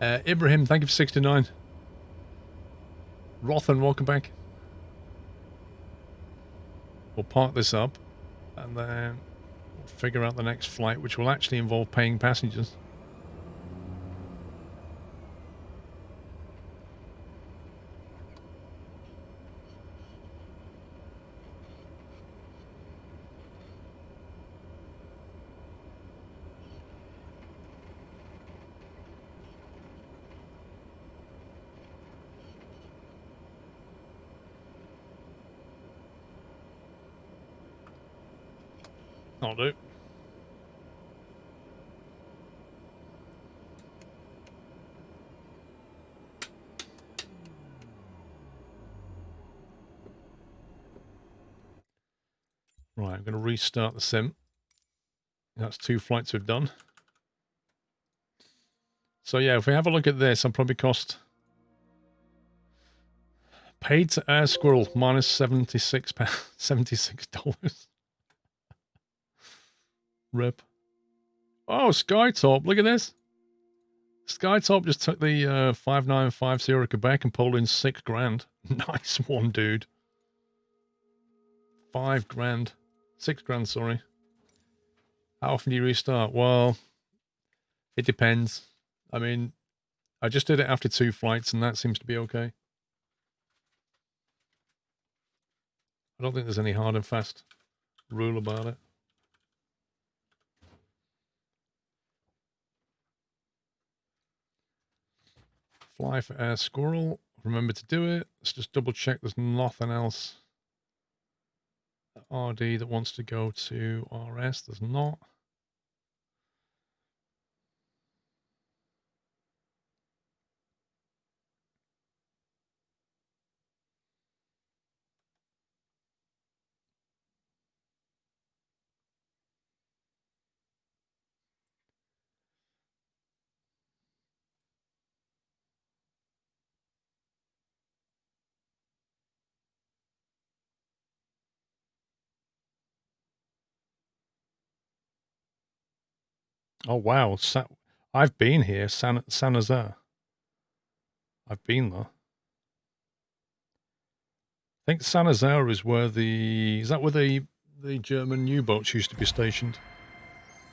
Ibrahim, thank you for 69. Rothan, welcome back. We'll park this up and then we'll figure out the next flight, which will actually involve paying passengers. I'll do. Right, I'm going to restart the sim. That's 2 flights we've done. So yeah, if we have a look at this, I'll probably cost... Paid to Air Squirrel, minus £76. $76. Rip. Oh, Skytop, look at this. Skytop just took the 5950 Quebec and pulled in $6,000. Nice one, dude. $5,000. $6,000, sorry. How often do you restart? Well, it depends. I mean, I just did it after 2 flights and that seems to be okay. I don't think there's any hard and fast rule about it. Fly for Air Squirrel. Remember to do it. Let's just double check there's nothing else at RD that wants to go to RS. There's not. Oh, wow. I've been here, San Nazaire. I've been there. I think San Nazaire is where is that where the German U-boats used to be stationed?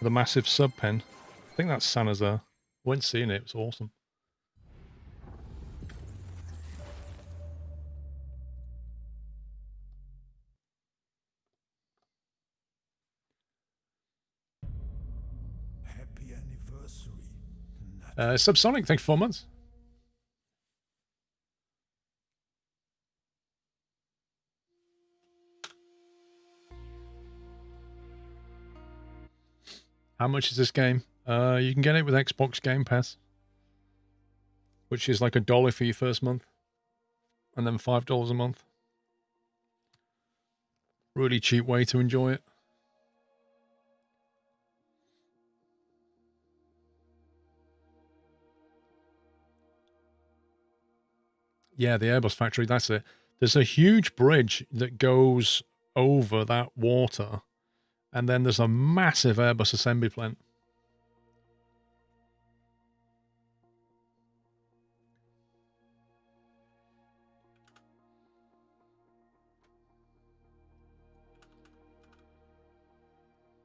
The massive sub pen. I think that's San Nazaire. Went seeing it, it was awesome. Happy anniversary. Subsonic, thank you for 4 months. How much is this game? You can get it with Xbox Game Pass, which is like $1 for your first month, and then $5 a month. Really cheap way to enjoy it. Yeah, the Airbus factory, that's it. There's a huge bridge that goes over that water, and then there's a massive Airbus assembly plant.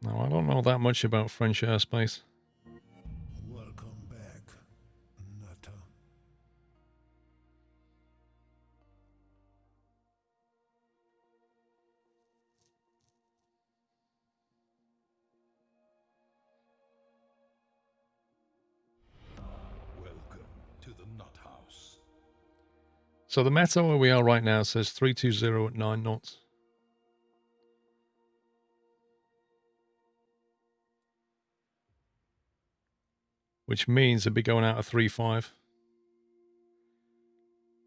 Now, I don't know that much about French airspace. Welcome back, Nutter. Welcome to the Nut House. So the meta where we are right now says 320 at 9 knots. Which means it'd be going out of 3.5.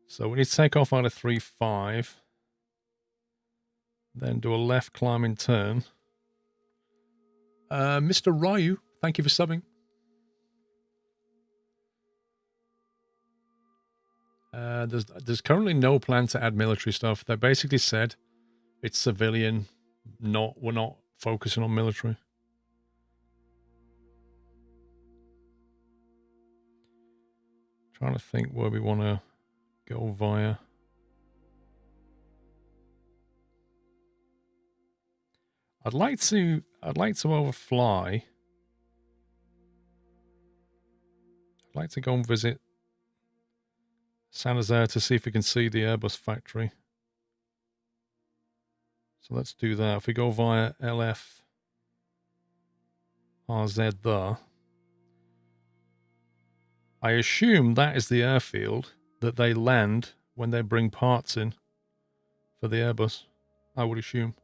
So we need to take off out of 3.5. Then do a left climbing turn. Mr. Ryu, thank you for subbing. There's currently no plan to add military stuff. They basically said it's civilian, we're not focusing on military. Trying to think where we want to go via. I'd like to overfly. I'd like to go and visit San Jose to see if we can see the Airbus factory. So let's do that. If we go via LFRZ there, I assume that is the airfield that they land when they bring parts in for the Airbus. I would assume.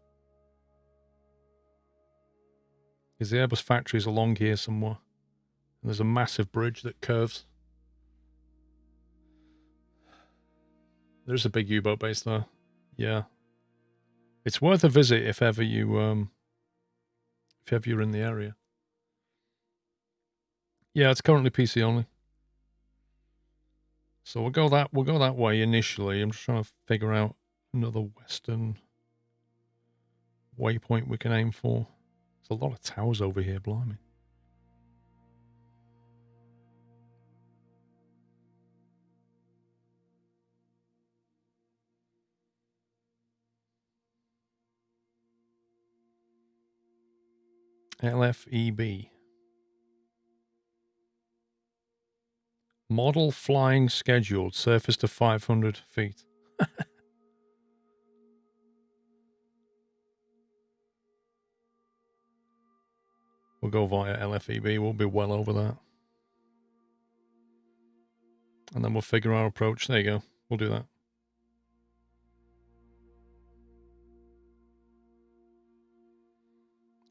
Because the Airbus factory is along here somewhere. And there's a massive bridge that curves. There's a big U-boat base there. Yeah. It's worth a visit if ever you're in the area. Yeah, it's currently PC only. So we'll go that way initially. I'm just trying to figure out another western waypoint we can aim for. There's a lot of towers over here, blimey. LFEB. Model flying scheduled. Surface to 500 feet. We'll go via LFEB. We'll be well over that. And then we'll figure our approach. There you go. We'll do that.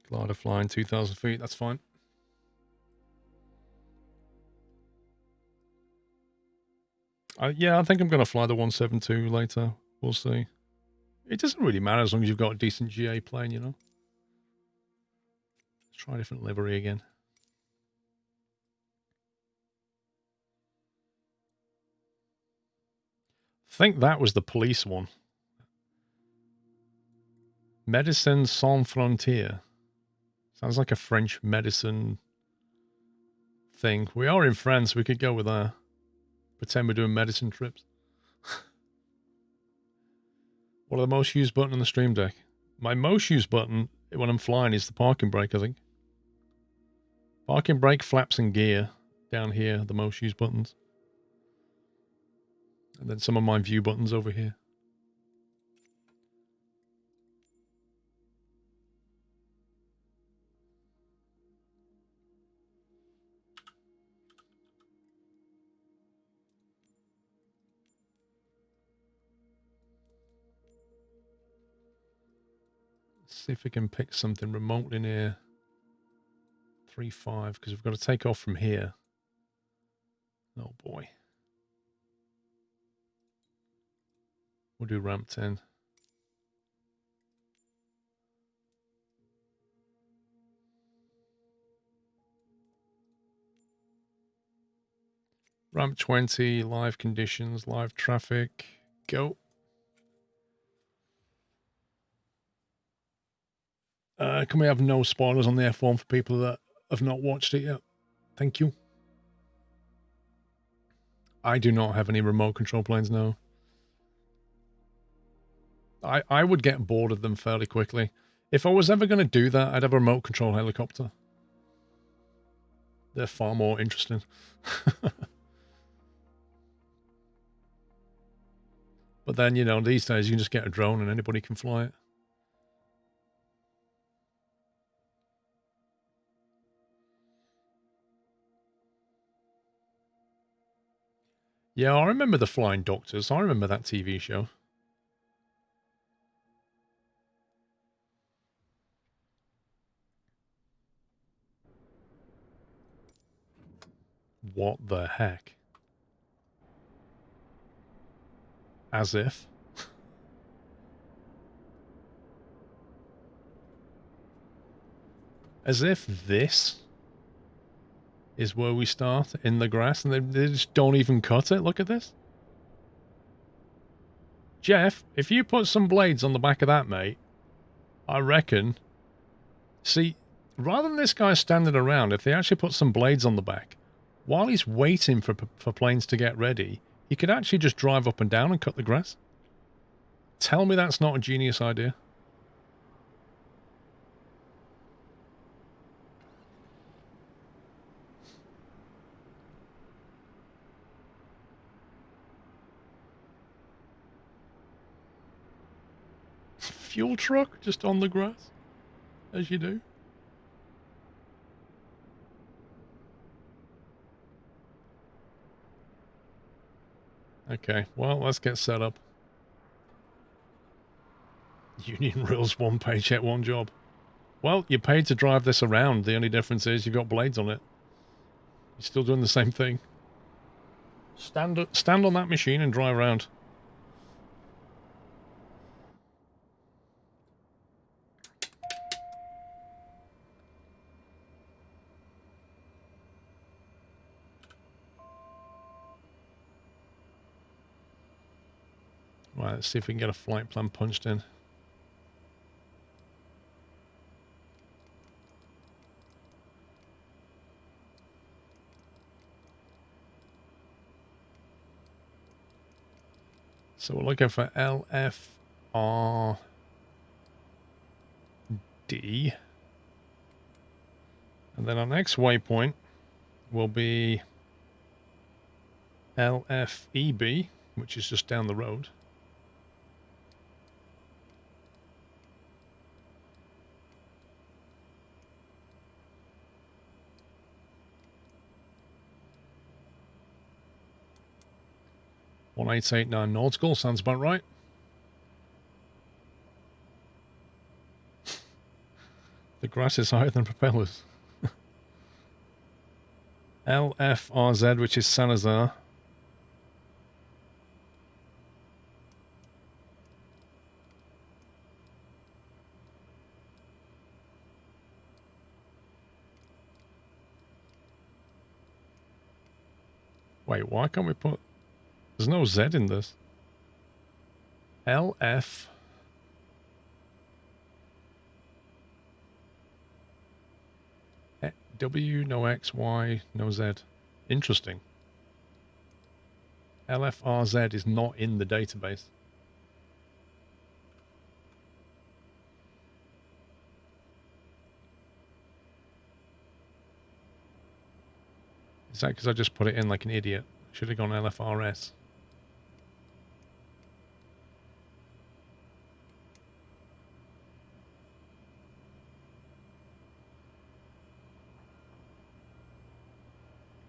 Glider flying 2,000 feet. That's fine. Yeah, I think I'm going to fly the 172 later. We'll see. It doesn't really matter as long as you've got a decent GA plane, you know. Let's try a different livery again. I think that was the police one. Médecins Sans Frontières. Sounds like a French medicine thing. We are in France. We could go with that. Pretend we're doing medicine trips. What are the most used button on the Stream Deck? My most used button when I'm flying is the parking brake, I think. Parking brake, flaps, and gear down here are the most used buttons. And then some of my view buttons over here. See if we can pick something remotely near 3.5 because we've got to take off from here. Oh boy. We'll do ramp 10. Ramp 20, live conditions, live traffic, go. Can we have no spoilers on the F1 for people that have not watched it yet? Thank you. I do not have any remote control planes now. I would get bored of them fairly quickly. If I was ever going to do that, I'd have a remote control helicopter. They're far more interesting. But then, you know, these days you can just get a drone and anybody can fly it. Yeah, I remember the Flying Doctors. I remember that TV show. What the heck? As if. As if this is where we start, in the grass, and they just don't even cut it. Look at this. Jeff, if you put some blades on the back of that, mate, I reckon... See, rather than this guy standing around, if they actually put some blades on the back, while he's waiting for planes to get ready, he could actually just drive up and down and cut the grass. Tell me that's not a genius idea. Fuel truck just on the grass, as you do. Okay, well, let's get set up. Union rules, one paycheck, one job. Well, you're paid to drive this around. The only difference is you've got blades on it. You're still doing the same thing. Stand on that machine and drive around. Right, let's see if we can get a flight plan punched in. So we're looking for LFRD. And then our next waypoint will be LFEB, which is just down the road. (1889) nautical, sounds about right. The grass is higher than propellers. LFRZ, which is Salazar. Wait, why can't we put... There's no Z in this. LF... W, no X, Y, no Z. Interesting. LFRZ is not in the database. Is that because I just put it in like an idiot? Should have gone LFRS.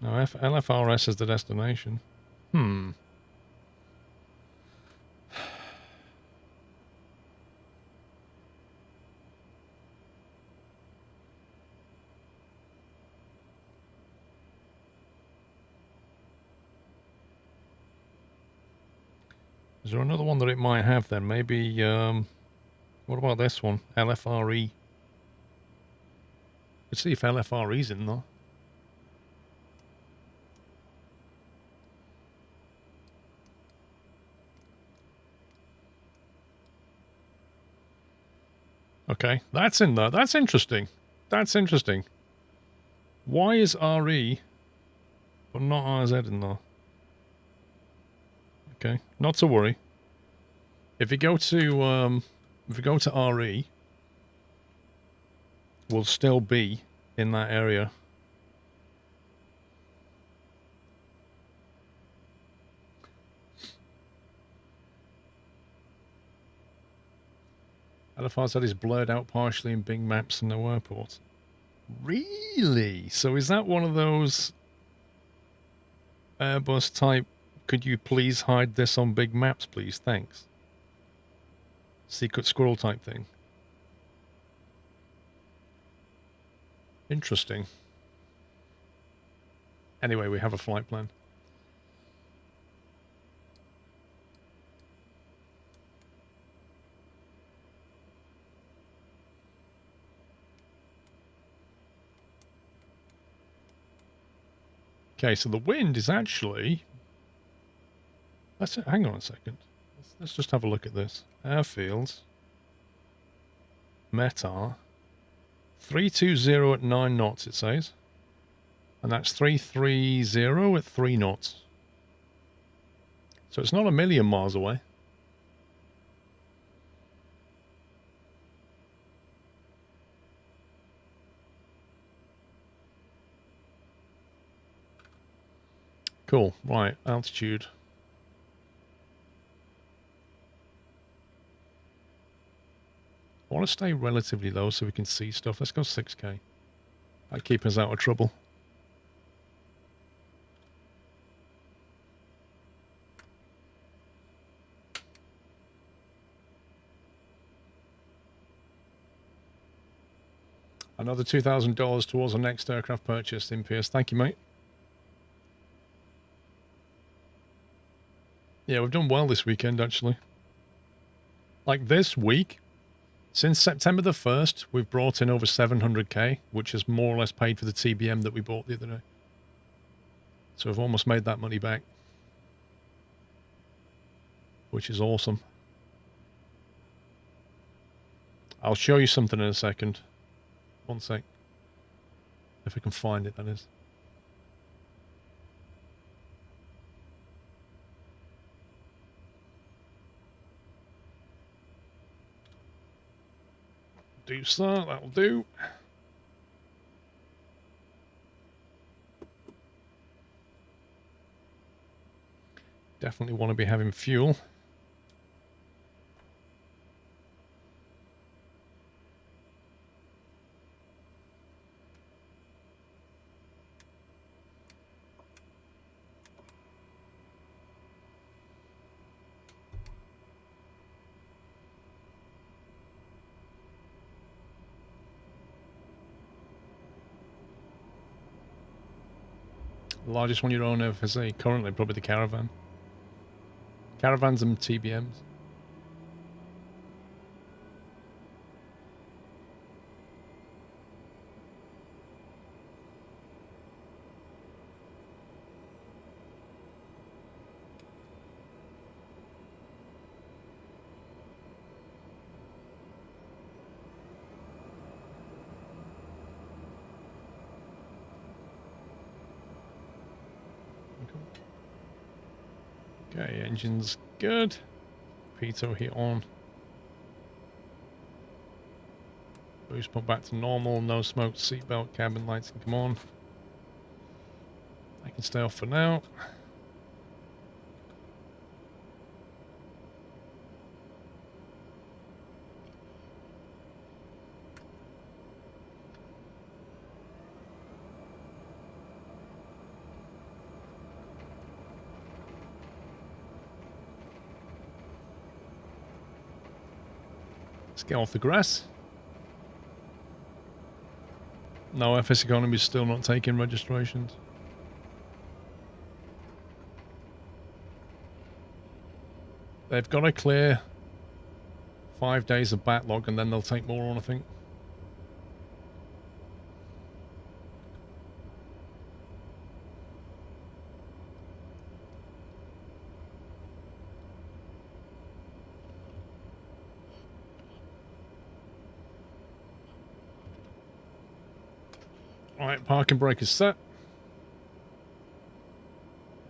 No, LFRS is the destination. Is there another one that it might have then? Maybe, what about this one? LFRE. Let's see if LFRE's in there. Okay, that's in there. That's interesting. That's interesting. Why is RE, but not RZ in there? Okay, not to worry. If you go to RE, we'll still be in that area. LFRZ is blurred out partially in Bing Maps and no airport. Really? So is that one of those Airbus type, could you please hide this on Big Maps, please? Thanks. Secret squirrel type thing. Interesting. Anyway, we have a flight plan. Okay, so the wind is actually... hang on a second. Let's just have a look at this. Airfields. METAR. 320 at 9 knots, it says. And that's 330 at 3 knots. So it's not a million miles away. Cool. Right, altitude. I want to stay relatively low so we can see stuff. Let's go 6K. That'll keep us out of trouble. Another $2,000 towards the next aircraft purchase in Pierce. Thank you, mate. Yeah, we've done well this weekend, actually. Like this week, since September the 1st, we've brought in over 700K, which has more or less paid for the TBM that we bought the other day. So we've almost made that money back, which is awesome. I'll show you something in a second. One sec. If I can find it, that is. Do so, that'll do. Definitely want to be having fuel. The largest one you own FSA currently, probably the Caravan. Caravans and TBMs. Okay, engine's good. Pitot heat on. Boost pump back to normal. No smoke, seatbelt, cabin lights can come on. I can stay off for now. Let's get off the grass. No, FS Economy is still not taking registrations. They've got to clear 5 days of backlog and then they'll take more on, I think. Alright, parking brake is set.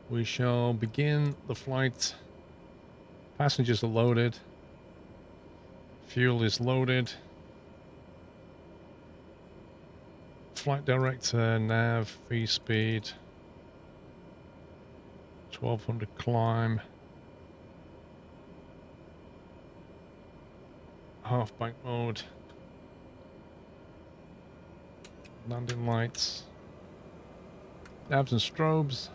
We shall begin the flight. Passengers are loaded. Fuel is loaded. Flight director, nav, free speed. 1200 climb. Half bank mode. Landing lights. Navs and strobes.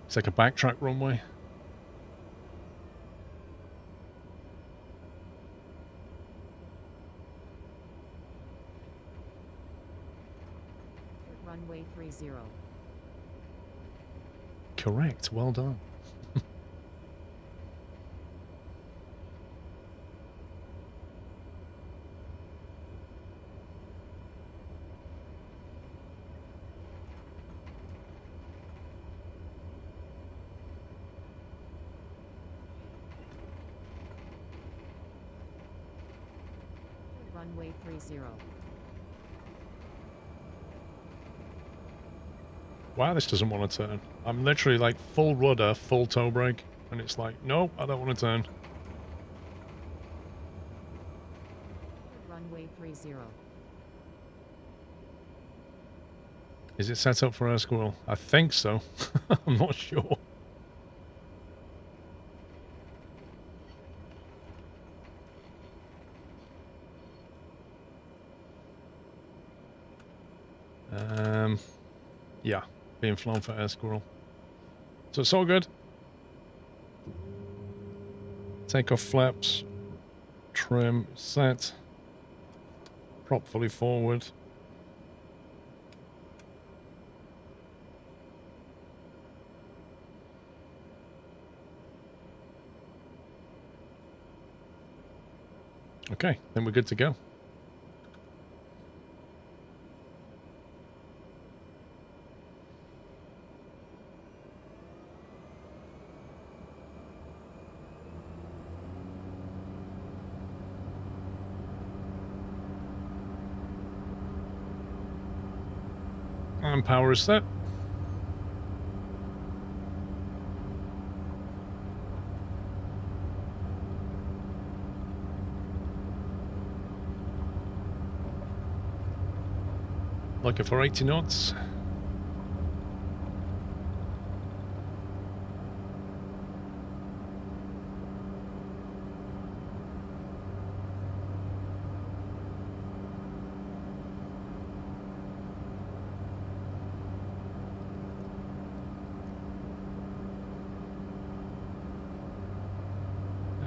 It's like a backtrack runway. Runway 30. Correct. Well done. Runway 30. Wow, this doesn't want to turn. I'm literally like full rudder, full toe brake, and it's like, nope, I don't want to turn. Runway 30. Is it set up for air squirrel? I think so. I'm not sure. Yeah, being flown for air squirrel. So it's all good. Take off flaps, trim, set, prop fully forward. Okay, then we're good to go. And power is set. Looking for 80 knots.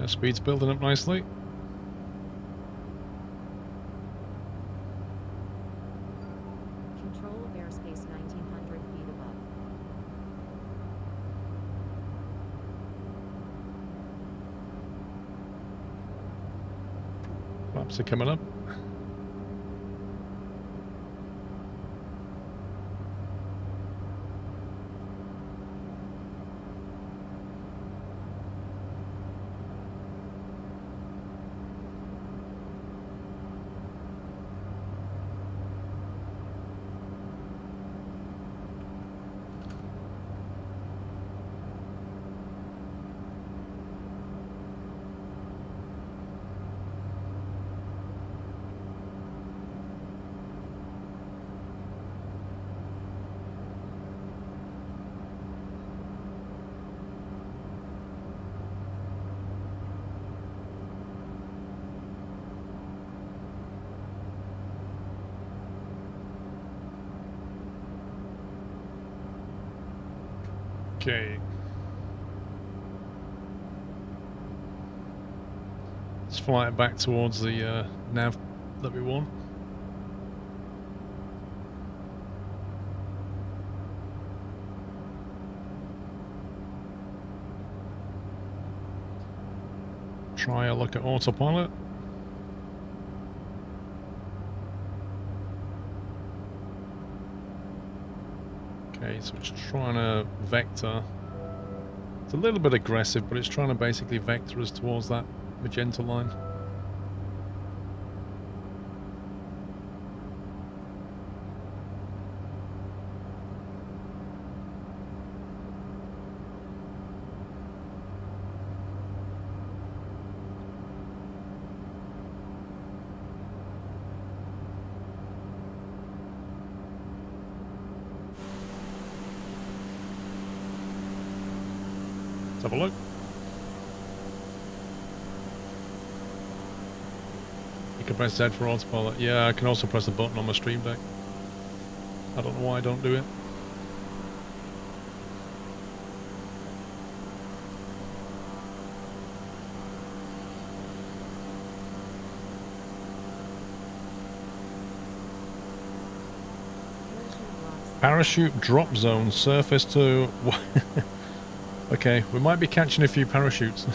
Speed's building up nicely. Control airspace 1900 feet above. Flaps are coming up. Okay. Let's fly it back towards the nav that we want. Try a look at Autopilot. Okay, so it's trying to vector. It's a little bit aggressive, but it's trying to basically vector us towards that magenta line. Let's have a look. You can press Z for autopilot. Yeah, I can also press the button on my stream deck. I don't know why I don't do it. Parachute drop zone, surface to... Okay, we might be catching a few parachutes.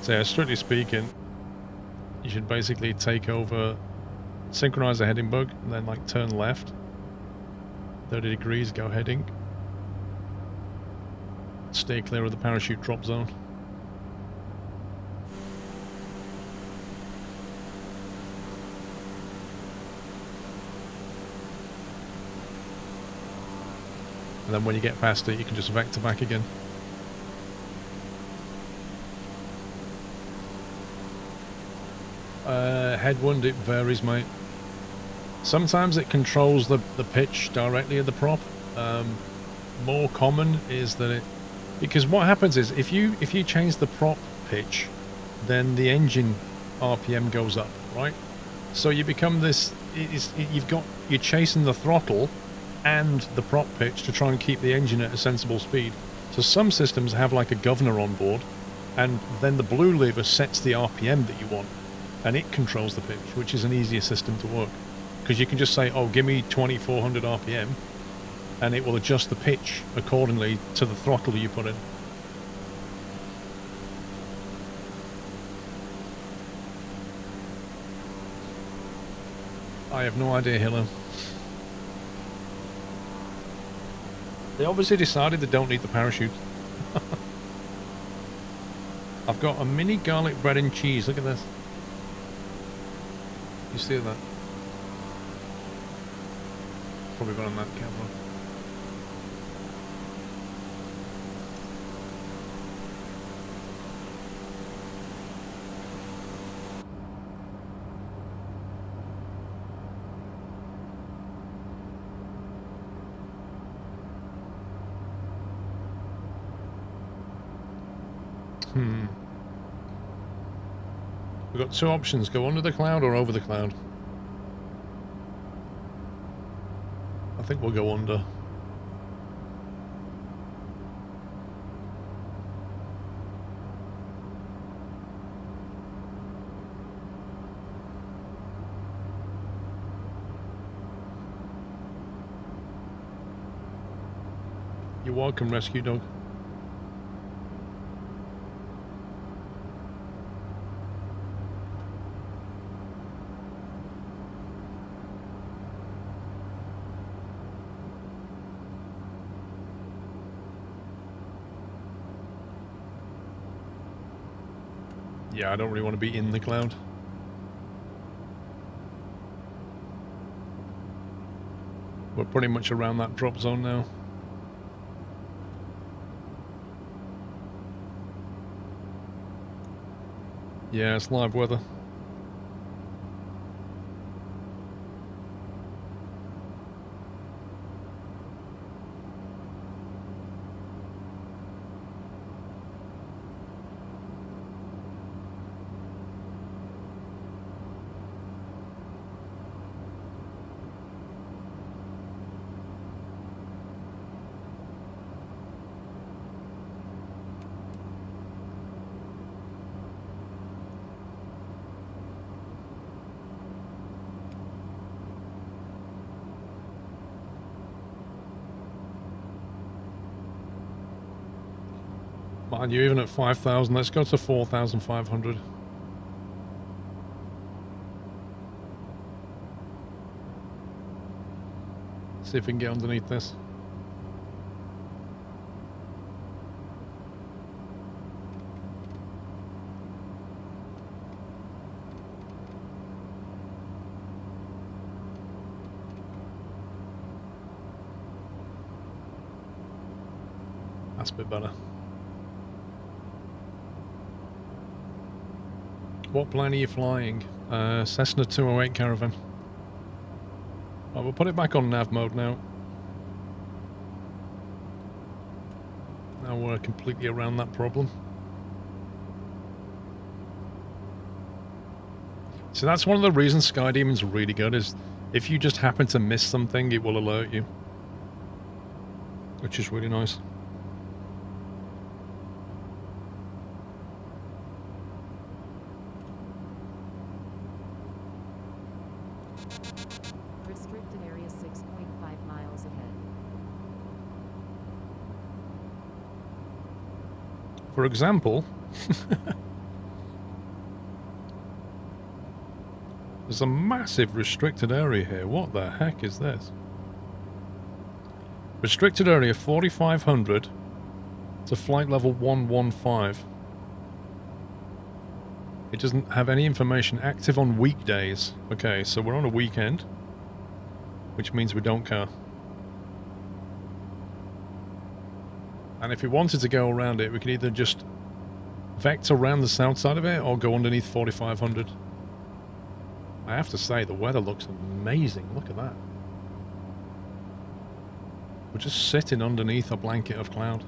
So yeah, strictly speaking, you should basically take over, synchronize the heading bug, and then like turn left, 30 degrees, go heading. Stay clear of the parachute drop zone. And then when you get past it, you can just vector back again. Headwind, it varies, mate. Sometimes it controls the pitch directly of the prop. More common is that it... Because what happens is, if you change the prop pitch, then the engine RPM goes up, right? So you become this... You're chasing the throttle and the prop pitch to try and keep the engine at a sensible speed. So some systems have like a governor on board, and then the blue lever sets the RPM that you want, and it controls the pitch, which is an easier system to work. Because you can just say, oh, give me 2400 RPM, and it will adjust the pitch accordingly to the throttle you put in. I have no idea, Hilo. They obviously decided they don't need the parachute. I've got a mini garlic bread and cheese. Look at this. You see that? Probably got on that camera. We've got two options, go under the cloud or over the cloud. I think we'll go under. You're welcome, rescue dog. Yeah, I don't really want to be in the cloud. We're pretty much around that drop zone now. Yeah, it's live weather. Mind you, even at 5,000, let's go to 4,500. See if we can get underneath this. That's a bit better. What plane are you flying? Cessna 208 Caravan. Right, we'll put it back on nav mode now. Now we're completely around that problem. So that's one of the reasons Sky Demon's really good, is if you just happen to miss something, it will alert you. Which is really nice. Restricted area 6.5 miles ahead. For example, there's a massive restricted area here. What the heck is this? Restricted area 4,500 to flight level 115. It doesn't have any information. Active on weekdays. Okay, so we're on a weekend, which means we don't care. And if we wanted to go around it, we can either just vector around the south side of it or go underneath 4500. I have to say, the weather looks amazing. Look at that. We're just sitting underneath a blanket of cloud.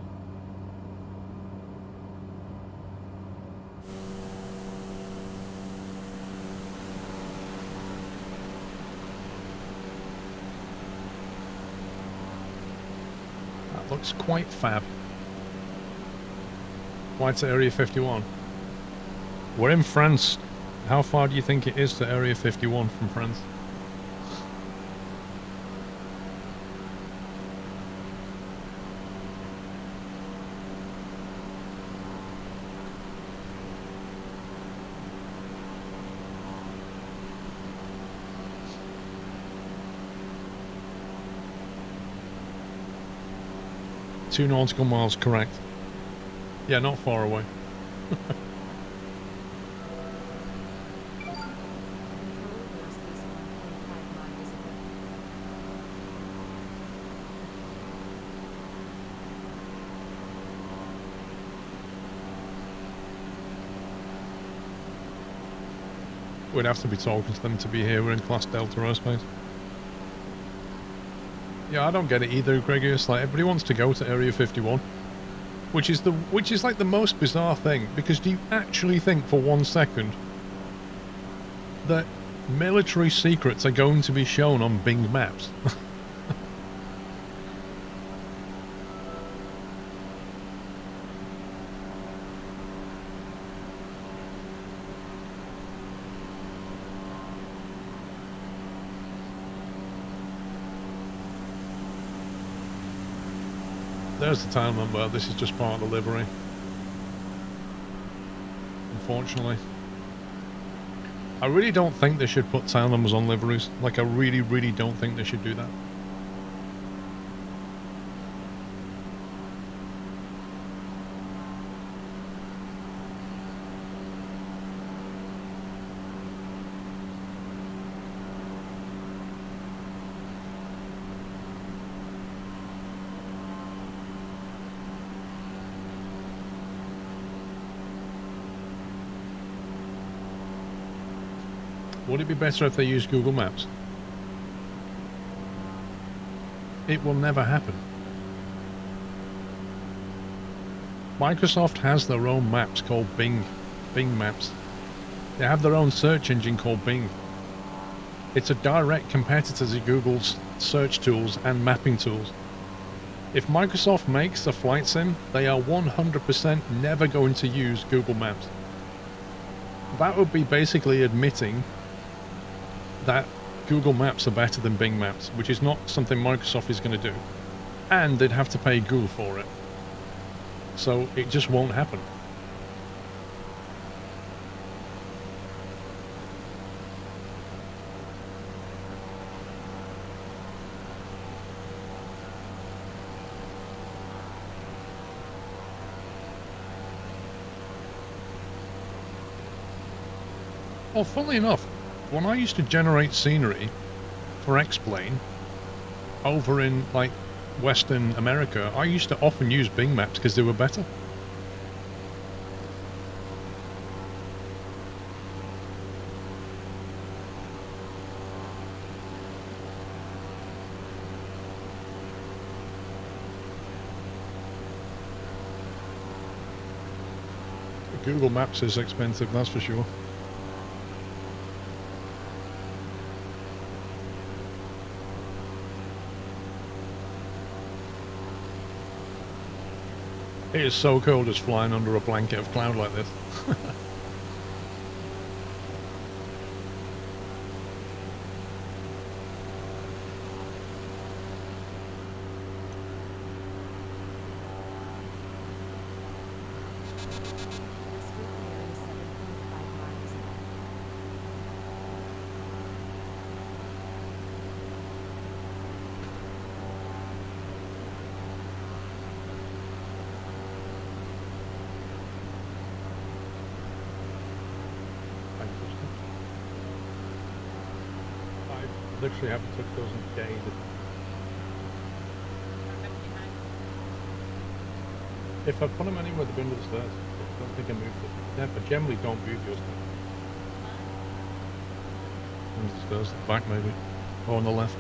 That looks quite fab. Flight to Area 51. We're in France. How far do you think it is to Area 51 from France? Two nautical miles, correct. Yeah, not far away. We'd have to be talking to them to be here. We're in Class Delta Airspace. Yeah, I don't get it either, Greggy. It's like everybody wants to go to Area 51, which is like the most bizarre thing. Because do you actually think for 1 second that military secrets are going to be shown on Bing maps? There's the time number. This is just part of the livery. Unfortunately. I really don't think they should put tail numbers on liveries. Like, I really, really don't think they should do that. Would it be better if they used Google Maps? It will never happen. Microsoft has their own maps called Bing Maps. They have their own search engine called Bing. It's a direct competitor to Google's search tools and mapping tools. If Microsoft makes a flight sim, they are 100% never going to use Google Maps. That would be basically admitting that Google Maps are better than Bing Maps, which is not something Microsoft is going to do. And they'd have to pay Google for it. So it just won't happen. Well, funnily enough, when I used to generate scenery for X-Plane over in, like, Western America, I used to often use Bing Maps because they were better. Google Maps is expensive, that's for sure. It is so cold just flying under a blanket of cloud like this. Literally haven't took those in days. If I put them anywhere, they've been to the stairs. I don't think I moved it. Yeah, but generally don't move your stuff. There's the stairs at the back, maybe. Or on the left.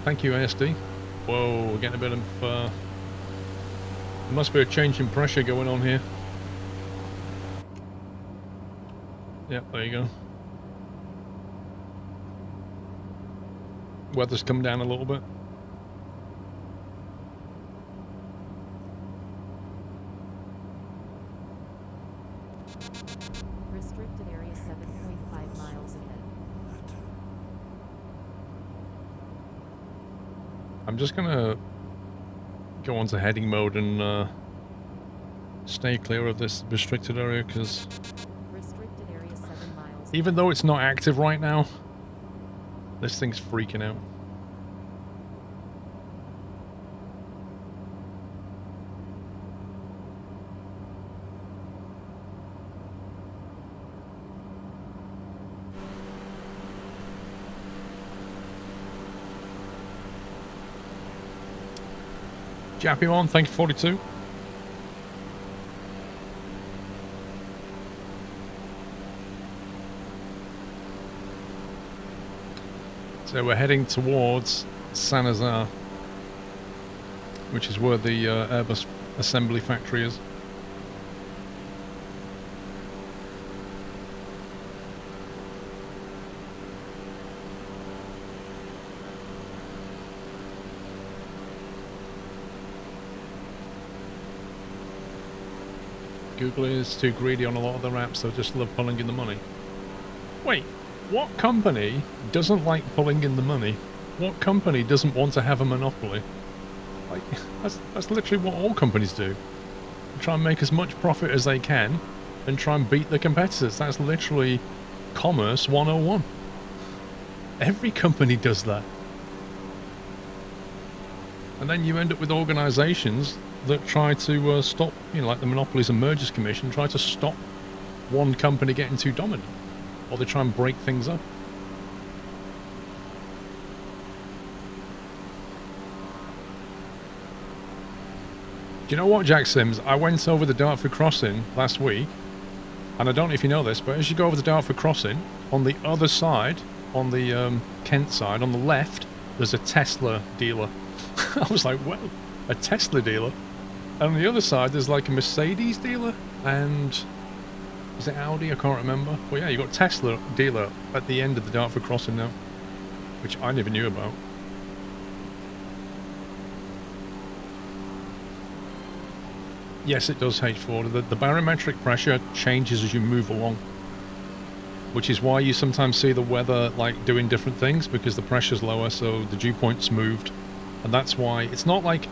Thank you, ASD. Whoa, we're getting a bit of... there must be a change in pressure going on here. Yep, there you go. Weather's come down a little bit. Restricted area 7.5 miles ahead. I'm just gonna go onto heading mode and stay clear of this restricted area, because Restricted area 7 miles. even though it's not active right now, this thing's freaking out. Jappy1, thank you, 42. So we're heading towards Saint-Nazaire, which is where the Airbus assembly factory is. Google is too greedy on a lot of their apps, they just love pulling in the money. Wait, what company doesn't like pulling in the money? What company doesn't want to have a monopoly? Like, that's literally what all companies do. They try and make as much profit as they can and try and beat the competitors. That's literally commerce 101. Every company does that. And then you end up with organisations that try to stop, you know, like the Monopolies and Mergers Commission, try to stop one company getting too dominant. Or they try and break things up. Do you know what, Jack Sims? I went over the Dartford Crossing last week, and I don't know if you know this, but as you go over the Dartford Crossing, on the other side, on the Kent side, on the left, there's a Tesla dealer. I was like, well, a Tesla dealer? And on the other side, there's like a Mercedes dealer, and is it Audi? I can't remember. Well, yeah, you got Tesla dealer at the end of the Dartford Crossing now, which I never knew about. Yes, it does, H4. The barometric pressure changes as you move along, which is why you sometimes see the weather like doing different things, because the pressure's lower, so the dew point's moved. And that's why it's not like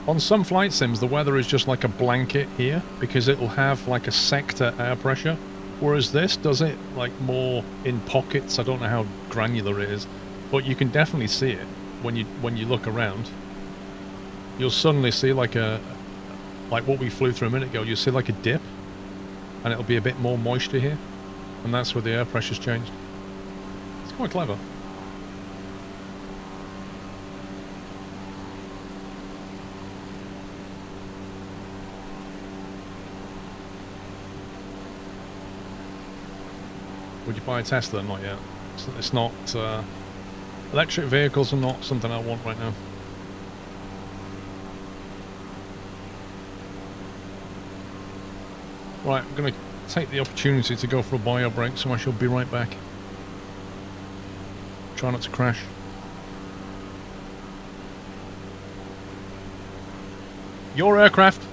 on some flight sims the weather is just like a blanket here, because it'll have like a sector air pressure, whereas this does it like more in pockets. I don't know how granular it is, but you can definitely see it when you look around. You'll suddenly see like what we flew through a minute ago. You'll see like a dip, and it'll be a bit more moisture here, and that's where the air pressure's changed. It's quite clever. Would you buy a Tesla? Not yet. It's not... electric vehicles are not something I want right now. Right, I'm going to take the opportunity to go for a bio break, so I shall be right back. Try not to crash. Your aircraft!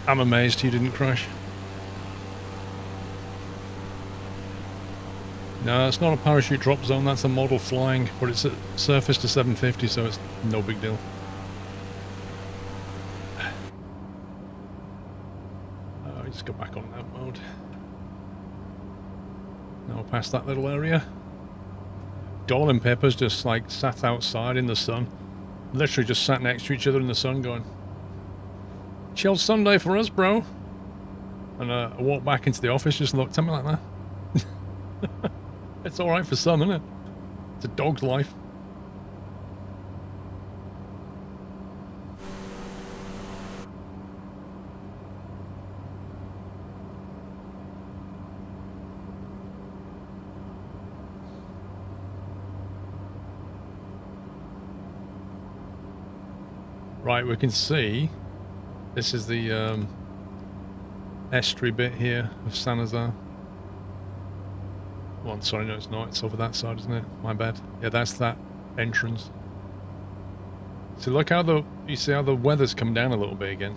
I'm amazed you didn't crash. No, it's not a parachute drop zone, that's a model flying, but it's at surface to 750, so it's no big deal. Just go back on that mode. Now past that little area. Doll and Pepper's just like sat outside in the sun. Literally just sat next to each other in the sun going, chill Sunday for us, bro. And I walked back into the office, just looked at me like that. It's alright for some, isn't it? It's a dog's life. Right, we can see this is the estuary bit here of Sanazar. Oh, sorry, no, it's not. It's over that side, isn't it? My bad. Yeah, that's that entrance. So look how you see how the weather's come down a little bit again.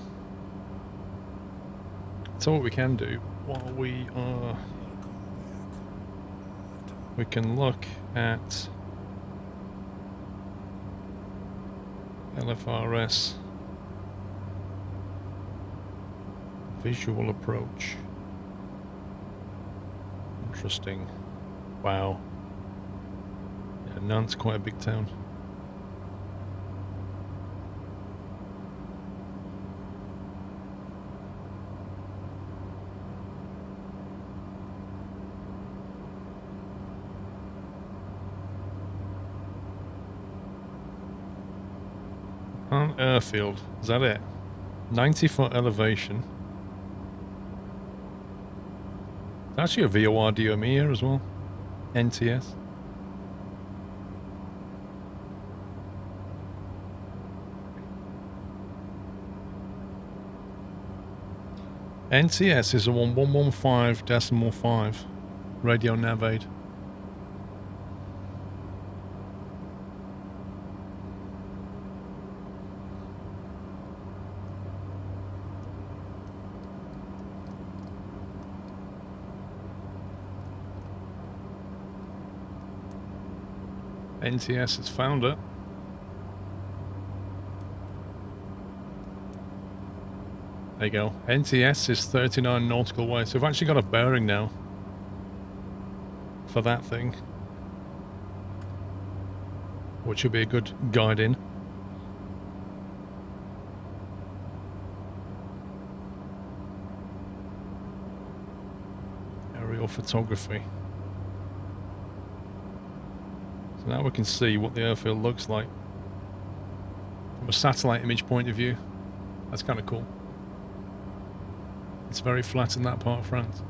So what we can do while we are, we can look at Lfrs visual approach. Interesting. Wow. Yeah, Nant's quite a big town. Airfield, is that it? 90-foot elevation. Actually a VOR DOME here as well. NTS. NTS is a 1115.5 radio nav aid. NTS has found it. There you go. NTS is 39 nautical way. So we've actually got a bearing now for that thing, which would be a good guide in. Aerial photography. So now we can see what the airfield looks like from a satellite image point of view. That's kind of cool. It's very flat in that part of France.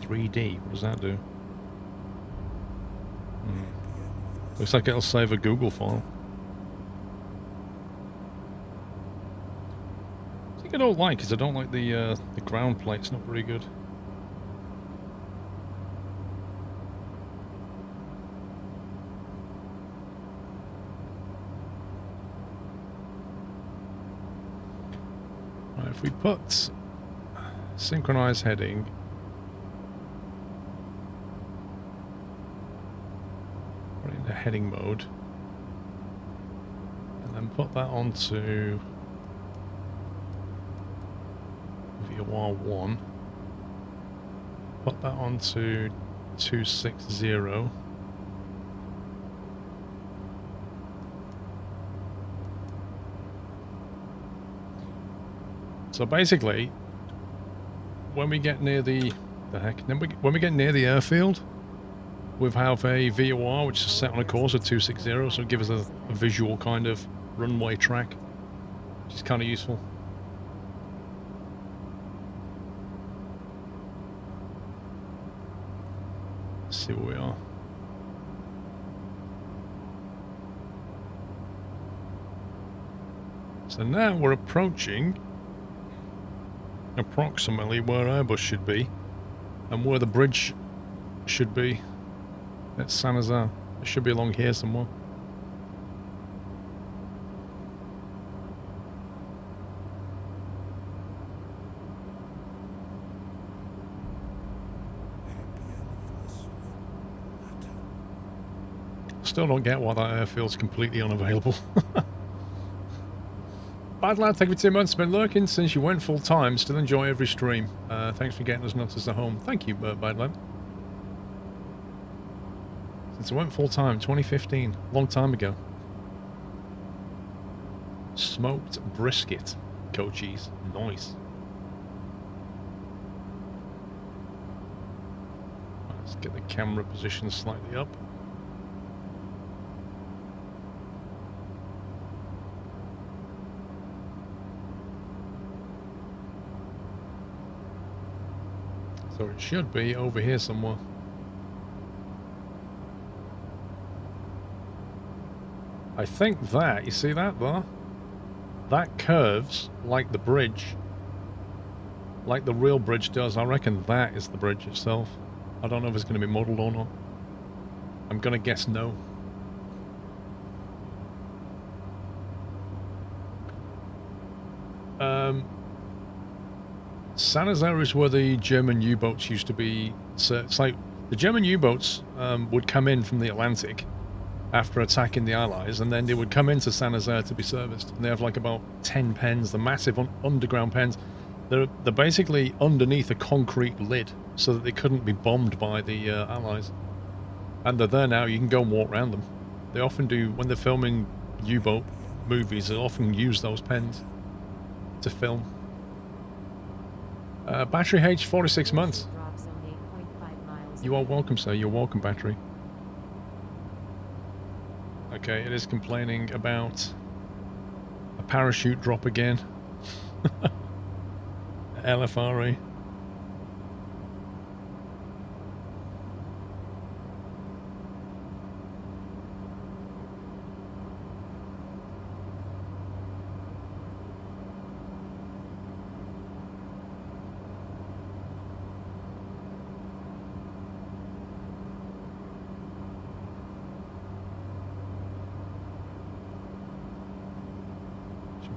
"3D, what does that do?" Looks like it'll save a Google file. I don't like because I don't like the ground plate's not very good. Right, if we put synchronize heading, put it into heading mode, and then put that onto VOR1, put that onto 260. So basically, when we get near when we get near the airfield, we have a VOR which is set on a course of 260, so it'll give us a visual kind of runway track, which is kind of useful. See where we are. So now we're approaching approximately where Airbus should be and where the bridge should be at Saint-Nazaire. It should be along here somewhere. Still don't get why that airfield's completely unavailable. Bad lad, thank you for 2 months. Been lurking since you went full time. Still enjoy every stream. Thanks for getting us nutters at home. Thank you, bad lad. Since I went full time, 2015, long time ago. Smoked brisket, coachies, nice. Let's get the camera position slightly up. So it should be over here somewhere. I think that, you see that there? That curves like the bridge. Like the real bridge does. I reckon that is the bridge itself. I don't know if it's going to be modelled or not. I'm going to guess no. San Jose is where the German U-boats used to be. So it's like the German U-boats would come in from the Atlantic after attacking the Allies, and then they would come into San Jose to be serviced. And they have like about 10 pens, the massive underground pens. They're basically underneath a concrete lid so that they couldn't be bombed by the Allies. And they're there now. You can go and walk around them. They often do, when they're filming U-boat movies, they often use those pens to film. Battery H, 46 months. You are welcome, sir. You're welcome, battery. Okay, it is complaining about a parachute drop again. LFRE.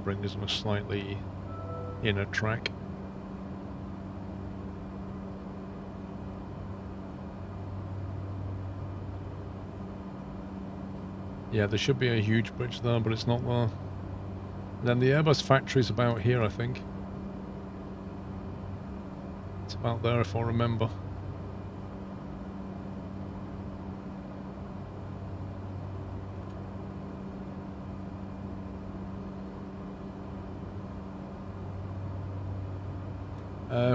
Bring this on a slightly inner track. Yeah, there should be a huge bridge there, but it's not there. And then the Airbus factory's about here, I think. It's about there if I remember.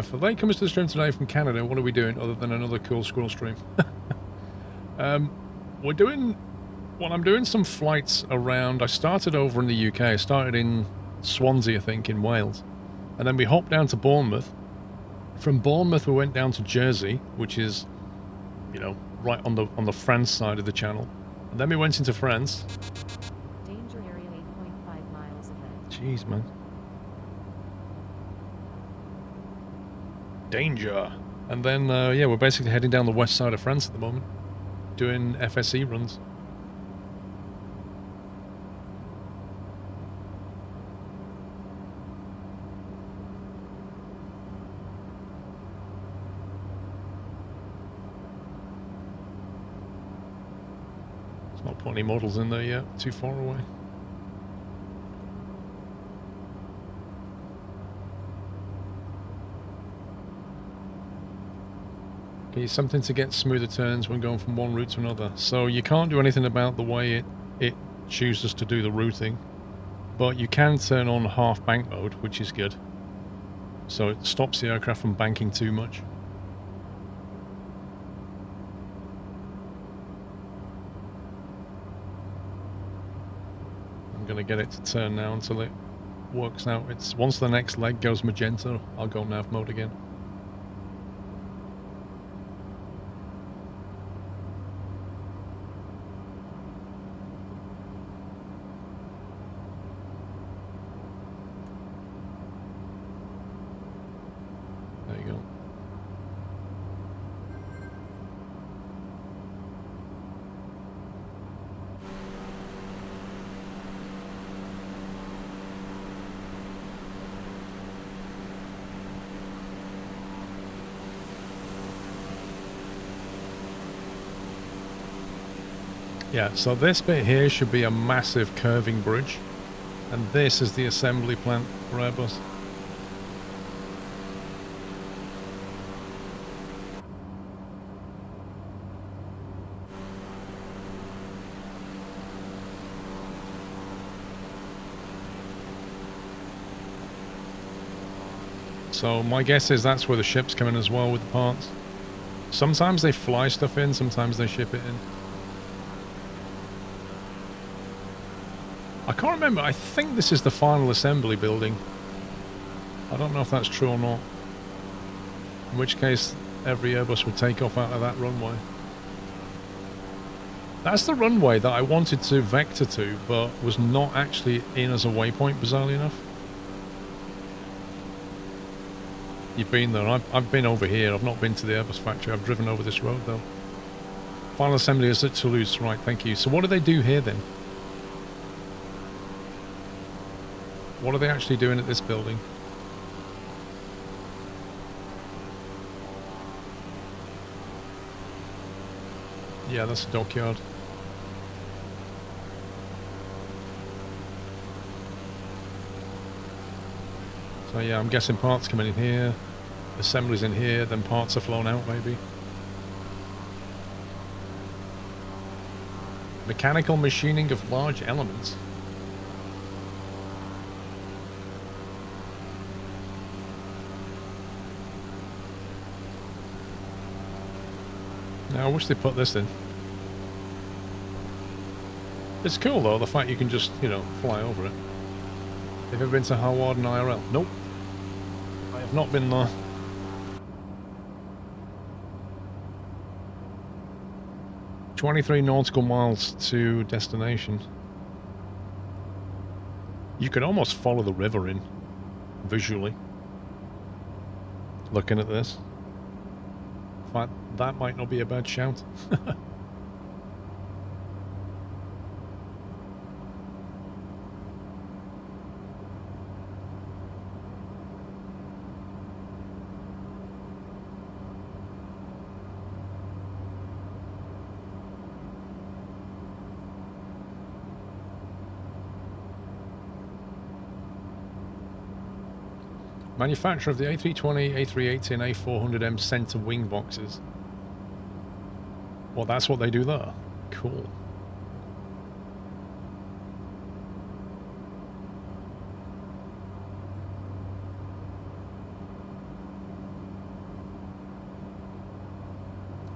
For late comers to the stream today from Canada, what are we doing other than another cool squirrel stream? We're doing... Well, I'm doing some flights around... I started over in the UK. I started in Swansea, I think, in Wales. And then we hopped down to Bournemouth. From Bournemouth, we went down to Jersey, which is, you know, right on the France side of the channel. And then we went into France. Danger area 8.5 miles ahead. Jeez, man. Danger. And then, yeah, we're basically heading down the west side of France at the moment, doing FSE runs. It's not put any models in there yet, too far away. Okay, something to get smoother turns when going from one route to another. So you can't do anything about the way it chooses to do the routing, but you can turn on half bank mode, which is good. So it stops the aircraft from banking too much. I'm going to get it to turn now until it works out. It's once the next leg goes magenta, I'll go nav mode again. Yeah, so this bit here should be a massive curving bridge. And this is the assembly plant for Airbus. So my guess is that's where the ships come in as well with the parts. Sometimes they fly stuff in, sometimes they ship it in. I can't remember. I think this is the final assembly building. I don't know if that's true or not. In which case, every Airbus would take off out of that runway. That's the runway that I wanted to vector to, but was not actually in as a waypoint, bizarrely enough. You've been there. I've been over here. I've not been to the Airbus factory. I've driven over this road, though. Final assembly is at Toulouse. Right, thank you. So what do they do here, then? What are they actually doing at this building? Yeah, that's a dockyard. So yeah, I'm guessing parts coming in here, assemblies in here, then parts are flown out maybe. Mechanical machining of large elements. Now I wish they put this in. It's cool though, the fact you can just, you know, fly over it. Have you ever been to Hawarden IRL? Nope. I have not been there. "23 nautical miles to destination." You could almost follow the river in, visually. Looking at this. In fact, that might not be a bad shout. Manufacturer of the A320, A380 and A400M center wing boxes. Well, that's what they do there. Cool.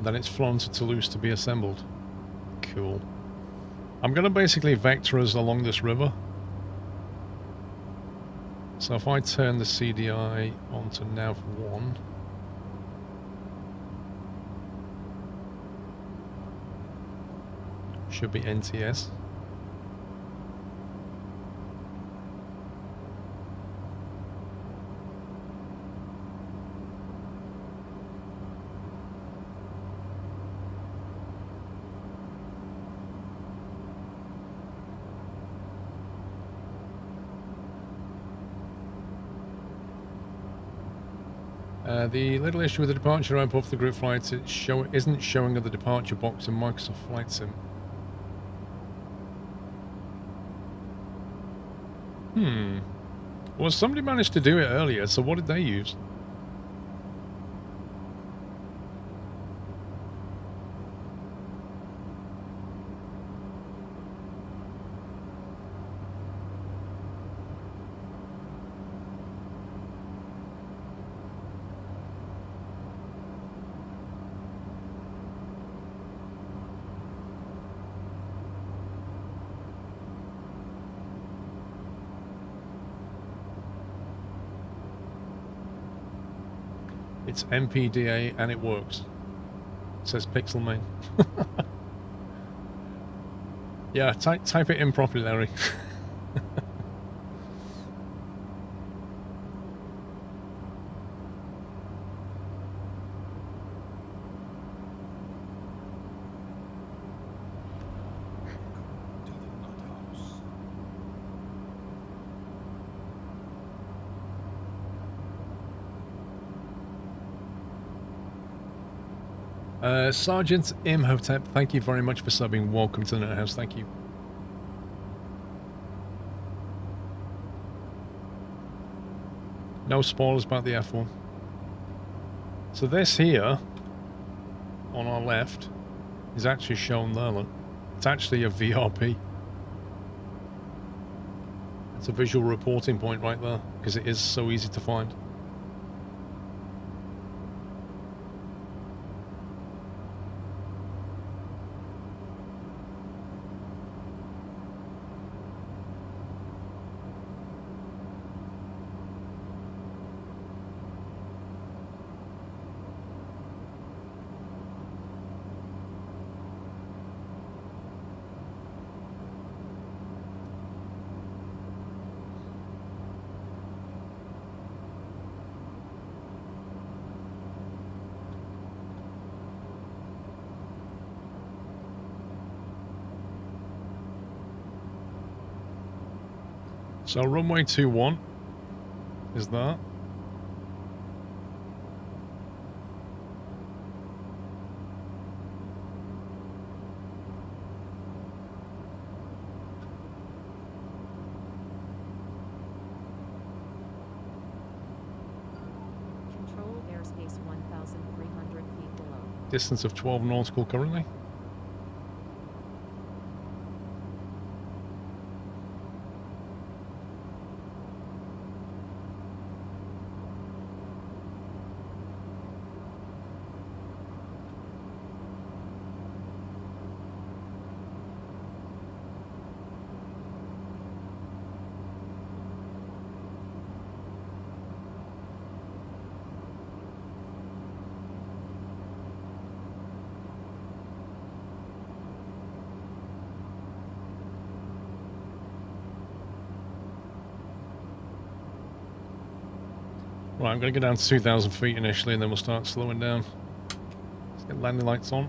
Then it's flown to Toulouse to be assembled. Cool. I'm going to basically vector us along this river. So if I turn the CDI onto nav 1, should be NTS. The little issue with the departure ramp off the group flights, it isn't showing the departure box in Microsoft Flight Sim. Well, somebody managed to do it earlier, so what did they use? It's MPDA and it works. It says Pixel Main. Yeah, type it in properly, Larry. To the nut house. Sergeant Imhotep, thank you very much for subbing. Welcome to the Net House. Thank you. No spoilers about the F1. So this here, on our left, is actually shown there, look. It's actually a VRP. It's a visual reporting point right there, because it is so easy to find. So runway 21 is that. Control airspace 1,300 feet below. Distance of 12 nautical currently. Right, I'm going to go down to 2,000 feet initially, and then we'll start slowing down. Let's get landing lights on.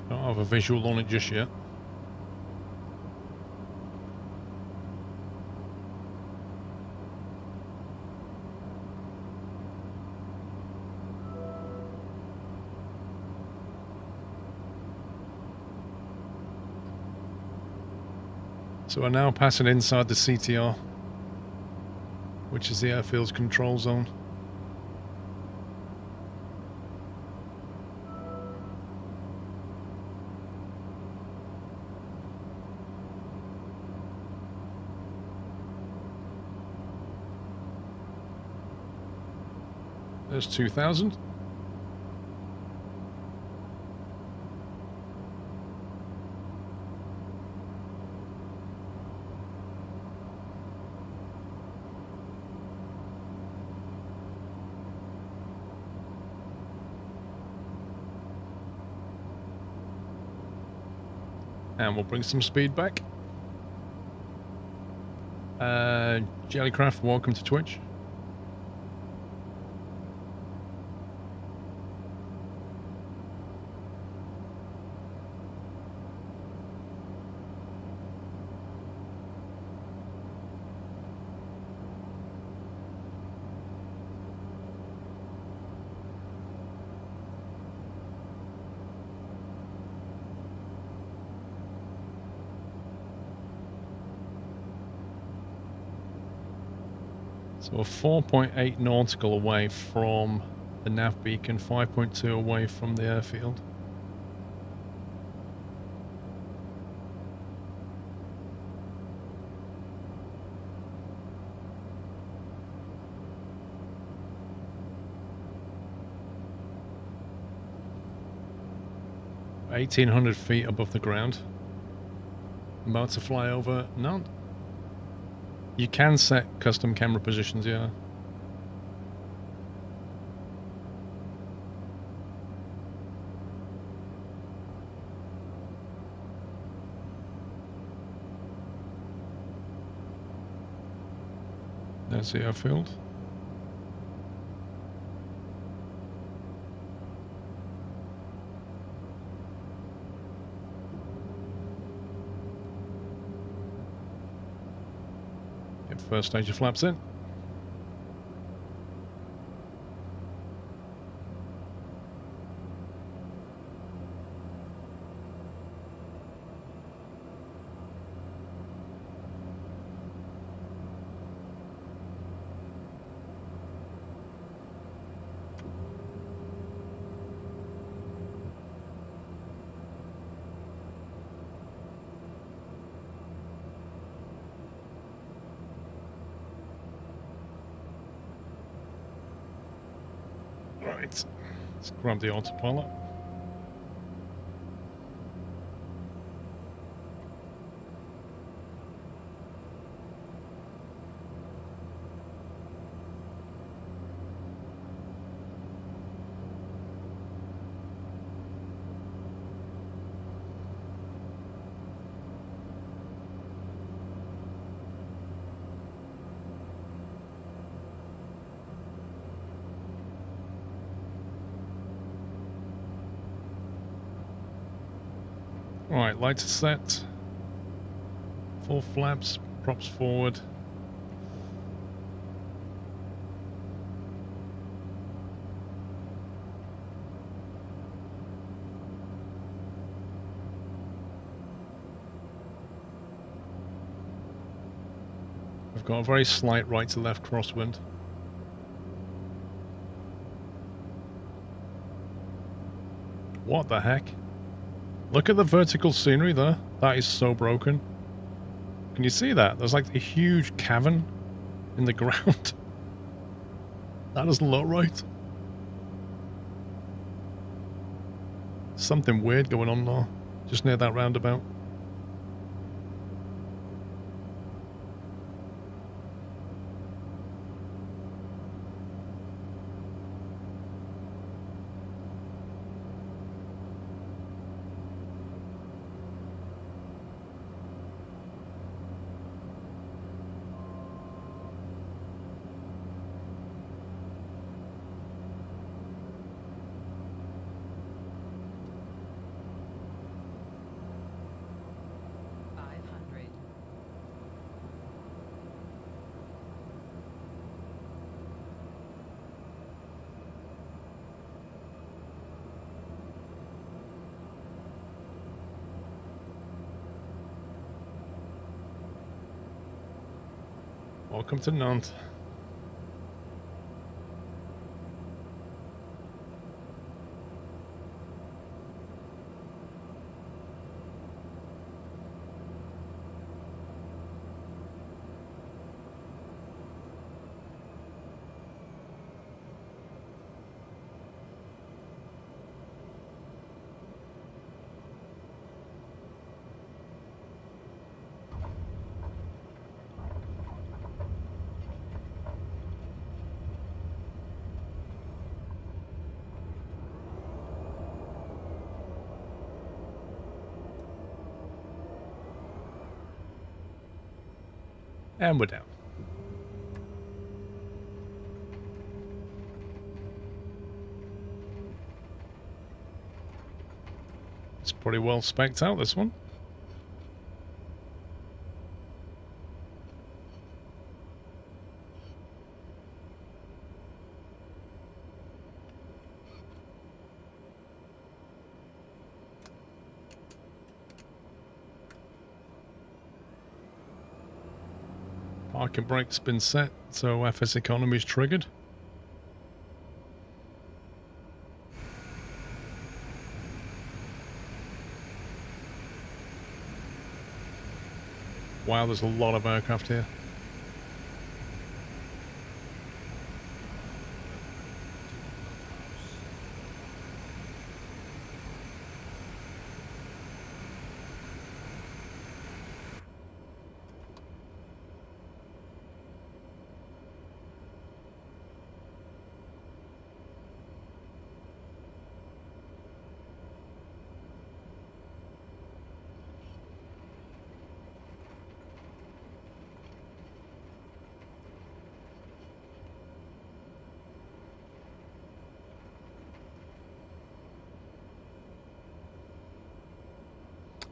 Don't have a visual on it just yet. So we're now passing inside the CTR, which is the airfield's control zone. There's 2,000. And we'll bring some speed back. Jellycraft, welcome to Twitch. So we're 4.8 nautical away from the nav beacon, 5.2 away from the airfield. We're 1,800 feet above the ground. I'm about to fly over Nantes. You can set custom camera positions, yeah. There's the airfield. Get first stage of flaps in. Right, let's grab the autopilot. Right, lights are set. Full flaps, props forward. I've got a very slight right to left crosswind. What the heck? Look at the vertical scenery there. That is so broken. Can you see that? There's like a huge cavern in the ground. That doesn't look right. Something weird going on there. Just near that roundabout. Welcome to Nantes. And we're down. It's pretty well spec'd out, this one. Parking brake's been set, so FS economy's triggered. Wow, there's a lot of aircraft here.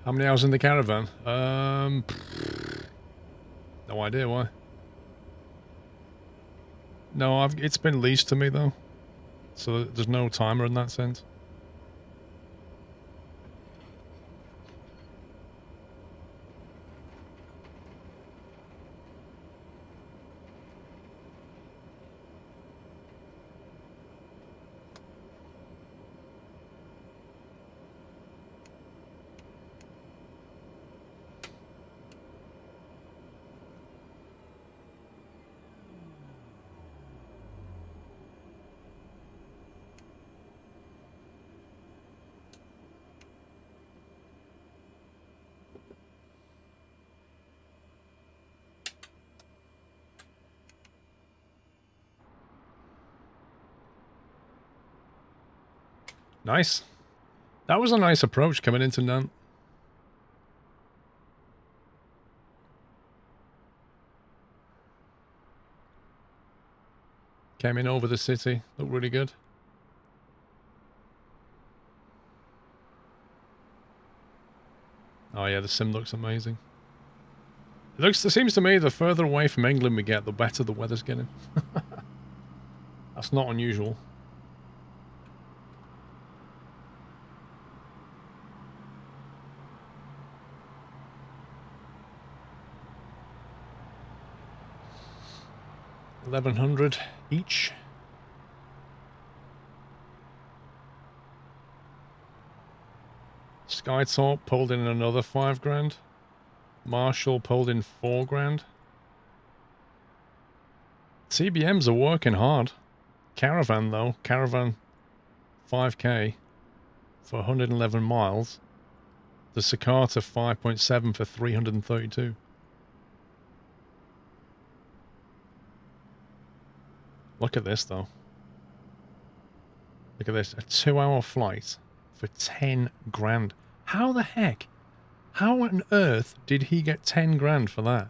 How many hours in the caravan? No idea why. No, it's been leased to me though, so there's no timer in that sense. Nice. That was a nice approach coming into Nant. Came in over the city. Looked really good. Oh yeah, the sim looks amazing. It seems to me the further away from England we get, the better the weather's getting. That's not unusual. $1,100 each. Skytalk pulled in another $5,000. Marshall pulled in $4,000. CBMs are working hard. Caravan though, Caravan 5k for 111 miles. The Sakata 5.7 for 332. Look at this though. Look at this, a 2-hour flight for 10 grand. How the heck? How on earth did he get 10 grand for that?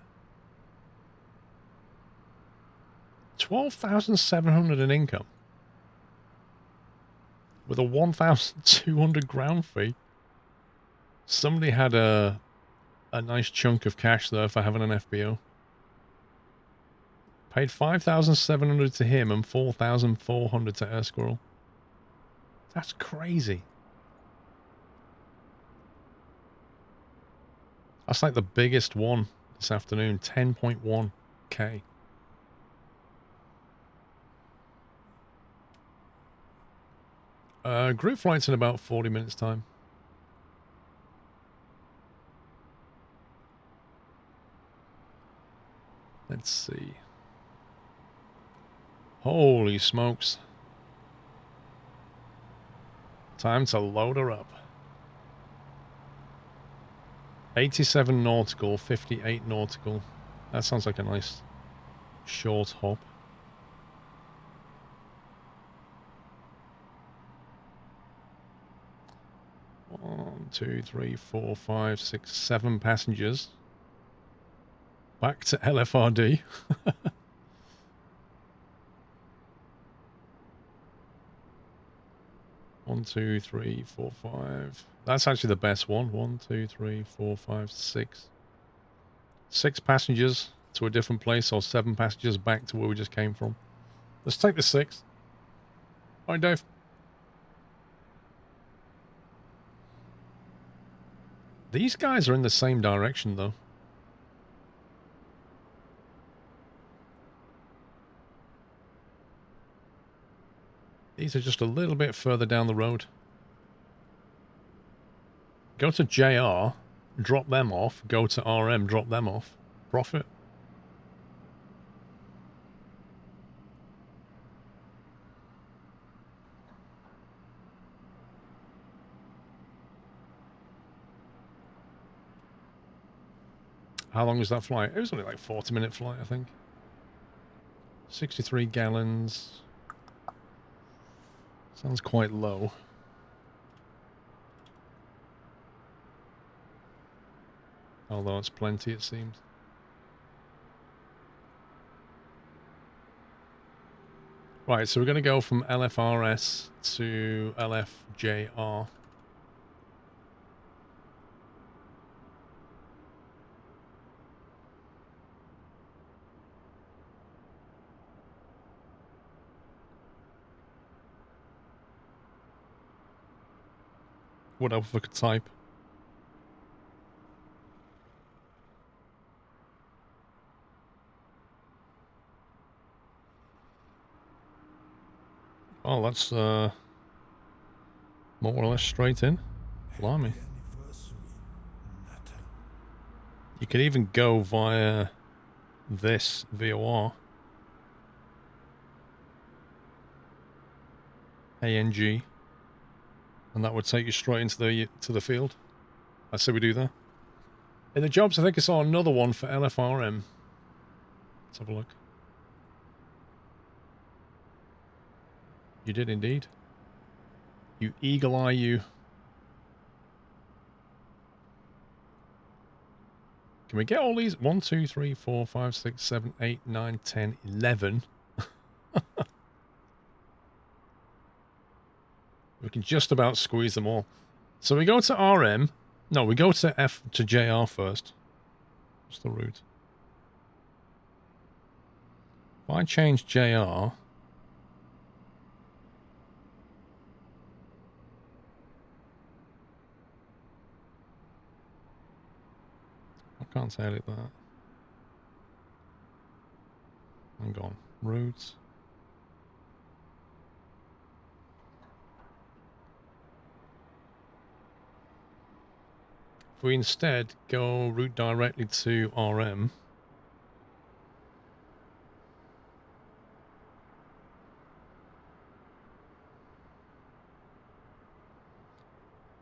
12,700 in income. With a 1,200 ground fee. Somebody had a nice chunk of cash there for having an FBO. Paid 5,700 to him and 4,400 to Air Squirrel. That's crazy. That's like the biggest one this afternoon, 10.1k. Group flight's in about 40 minutes time. Let's see. Holy smokes. Time to load her up. 87 nautical, 58 nautical. That sounds like a nice short hop. One, two, three, four, five, six, 7 passengers. Back to LFRD. 1, 2, 3, 4, 5. That's actually the best one. 1, 2, 3, 4, 5, 6. 6 passengers to a different place, or 7 passengers back to where we just came from. Let's take the 6. Hi, Dave. These guys are in the same direction, though. These are just a little bit further down the road. Go to JR, drop them off. Go to RM, drop them off. Profit. How long was that flight? It was only like 40-minute flight, I think. 63 gallons. Sounds quite low. Although it's plenty, it seems. Right, so we're going to go from LFRS to LFJR. What else I could type? Oh, that's more or less straight in. Blimey. Happy anniversary, Nutter. You could even go via this VOR. ANG. And that would take you straight into the field. I say we do that. In the jobs, I think I saw another one for LFRM. Let's have a look. You did indeed. You eagle eye, you. Can we get all these? 1, 2, 3, 4, 5, 6, 7, 8, 9, 10, 11. We can just about squeeze them all. So we go to RM. No, we go to F to JR first. What's the route? If I change JR... I can't say it that. Hang on. Routes. If we instead go route directly to RM,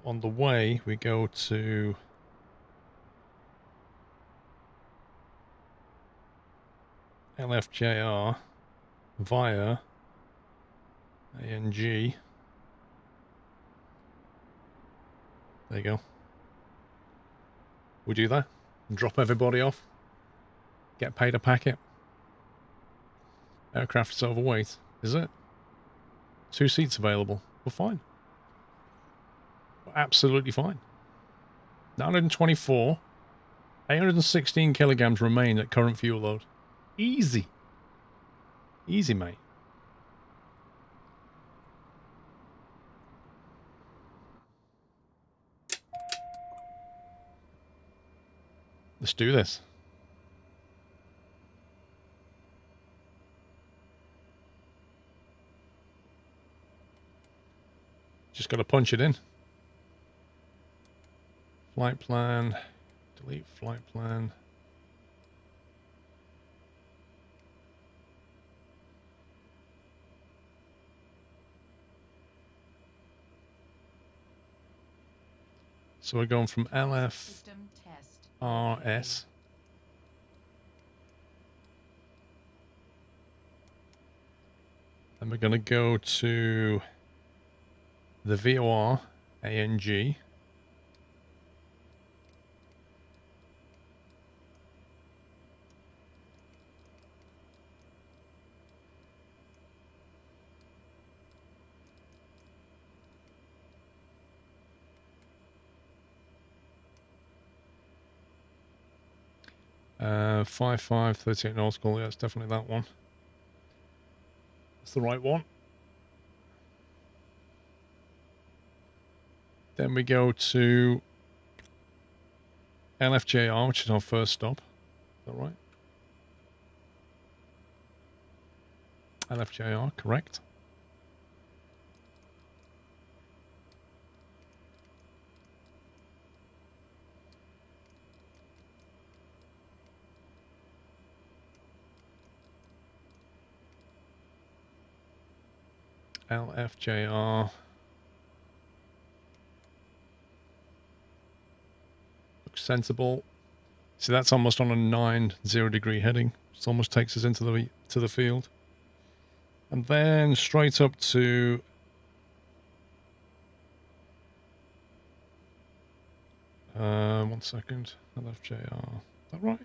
on the way we go to LFJR via ANG. There you go. We do that. Drop everybody off. Get paid a packet. Aircraft's overweight. Is it? 2 seats available. We're fine. We're absolutely fine. 924. 816 kilograms remain at current fuel load. Easy. Easy, mate. Let's do this. Just got to punch it in. Flight plan. Delete flight plan. So we're going from System test. LFRS. Then we're going to go to the VOR ANG. Uh, 5538 nautical. Yeah, it's definitely that one. That's the right one. Then we go to LFJR, which is our first stop. Is that right? LFJR, correct. LFJR. Looks sensible. See, that's almost on a 90 heading. It almost takes us into the field. And then straight up to one second. LFJR. Is that right?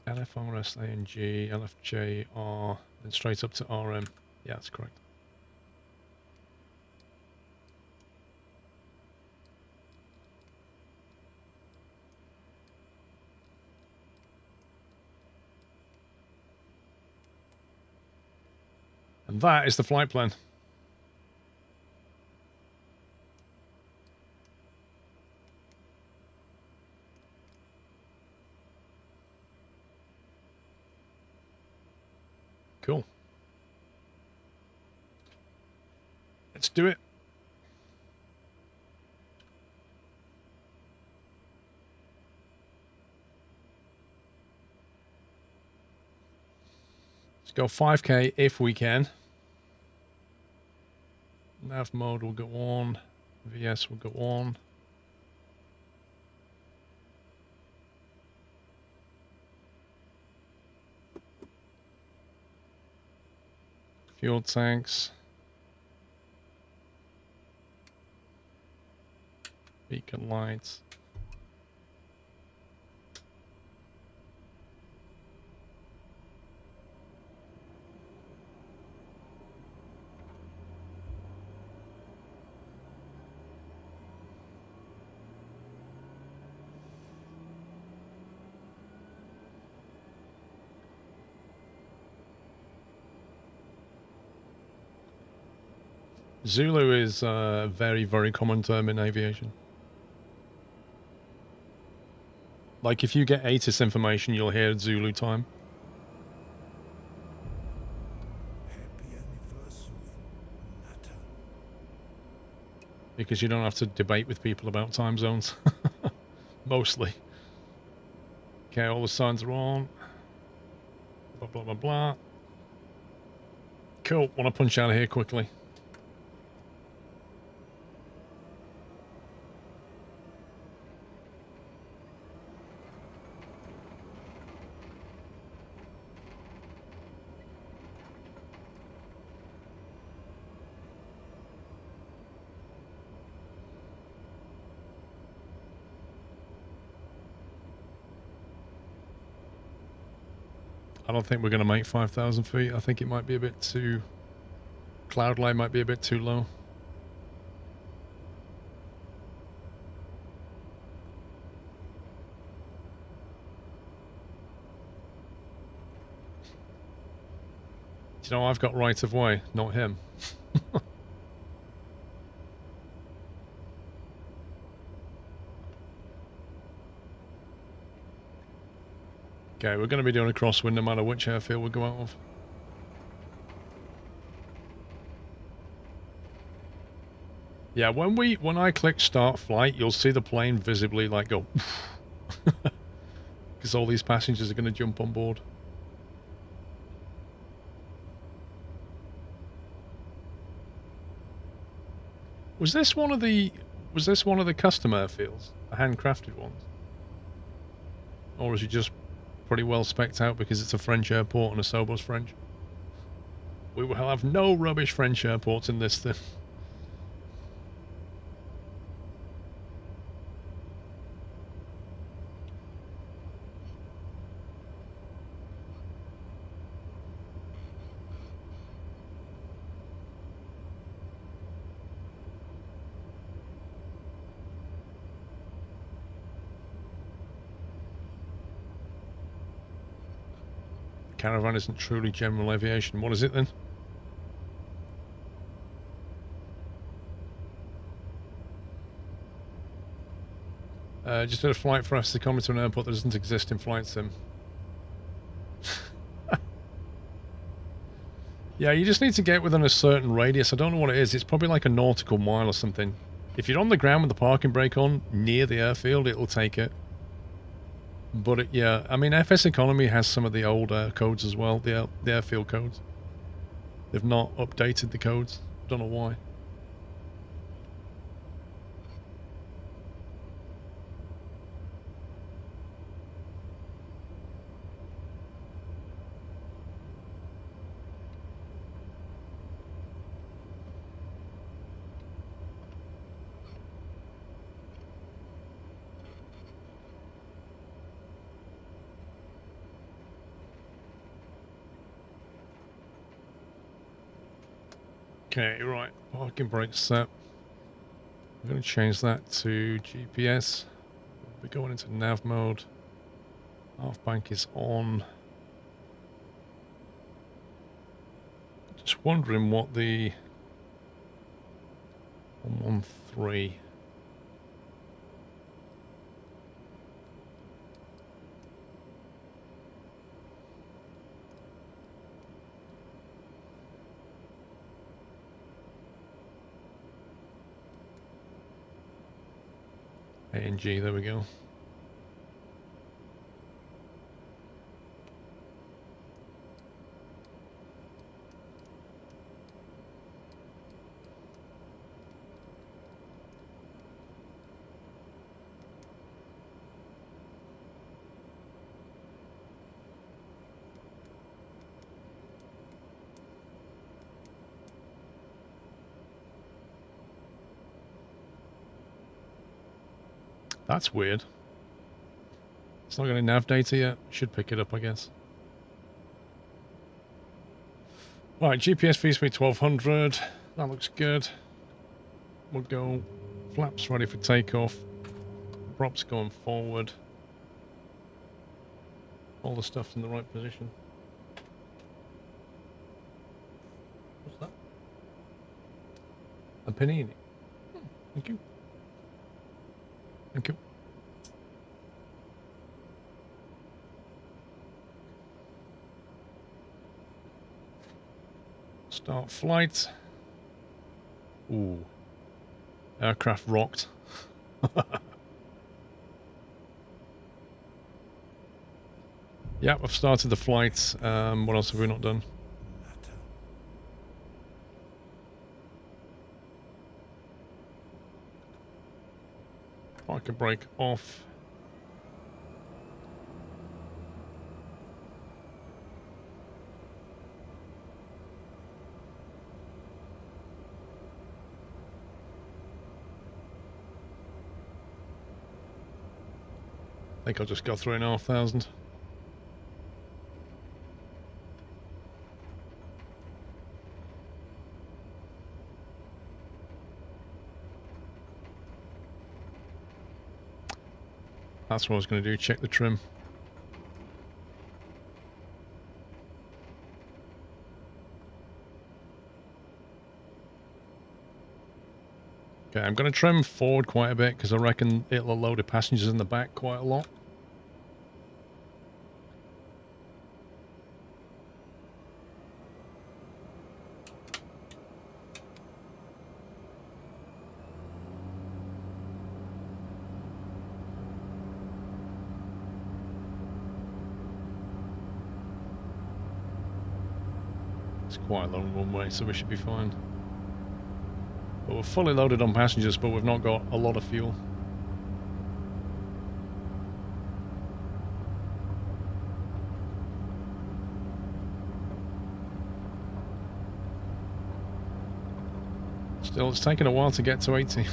LFRS, ANG, LFJR, and straight up to RM. Yeah, that's correct. And that is the flight plan. Cool. Let's do it. Let's go 5K if we can. Nav mode will go on. VS will go on. Fuel tanks. Beacon lights. Zulu is a very, very common term in aviation. Like if you get ATIS information, you'll hear Zulu time. Happy anniversary, Nata. Because you don't have to debate with people about time zones. Mostly. Okay, all the signs are on. Blah, blah, blah, blah. Cool. Want to punch out of here quickly. I don't think we're going to make 5,000 feet. I think it might be a bit too... Cloud line might be a bit too low. Do you know, I've got right of way, not him. Okay, we're going to be doing a crosswind no matter which airfield we go out of. Yeah, when I click start flight, you'll see the plane visibly like go because all these passengers are going to jump on board. Was this one of the custom airfields, the handcrafted ones? Or is it just pretty well specced out because it's a French airport and Asobo's French? We will have no rubbish French airports in this thing. Caravan isn't truly general aviation. What is it then? Just did a flight for us to come into an airport that doesn't exist in Flight Sim. Yeah, you just need to get within a certain radius. I don't know what it is. It's probably like a nautical mile or something. If you're on the ground with the parking brake on near the airfield, it'll take it. But yeah, I mean, FS Economy has some of the old codes as well, the airfield codes. They've not updated the codes. Don't know why. Okay, right. Parking brake set. I'm going to change that to GPS. We're going into nav mode. Half bank is on. Just wondering what the 113. A&G, there we go. That's weird. It's not got any nav data yet. Should pick it up, I guess. Right, GPS V-speed 1200. That looks good. We'll go flaps ready for takeoff. Props going forward. All the stuff's in the right position. What's that? A panini. Thank you. Thank you. Start flight. Ooh. Aircraft rocked. Yep, I've started the flight. What else have we not done? Matter. Parking brake off. I think I'll just go 3,500. That's what I was going to do, check the trim. Okay, I'm going to trim forward quite a bit because I reckon it'll load the passengers in the back quite a lot. It's quite a long runway, so we should be fine. But we're fully loaded on passengers, but we've not got a lot of fuel. Still, it's taken a while to get to 80.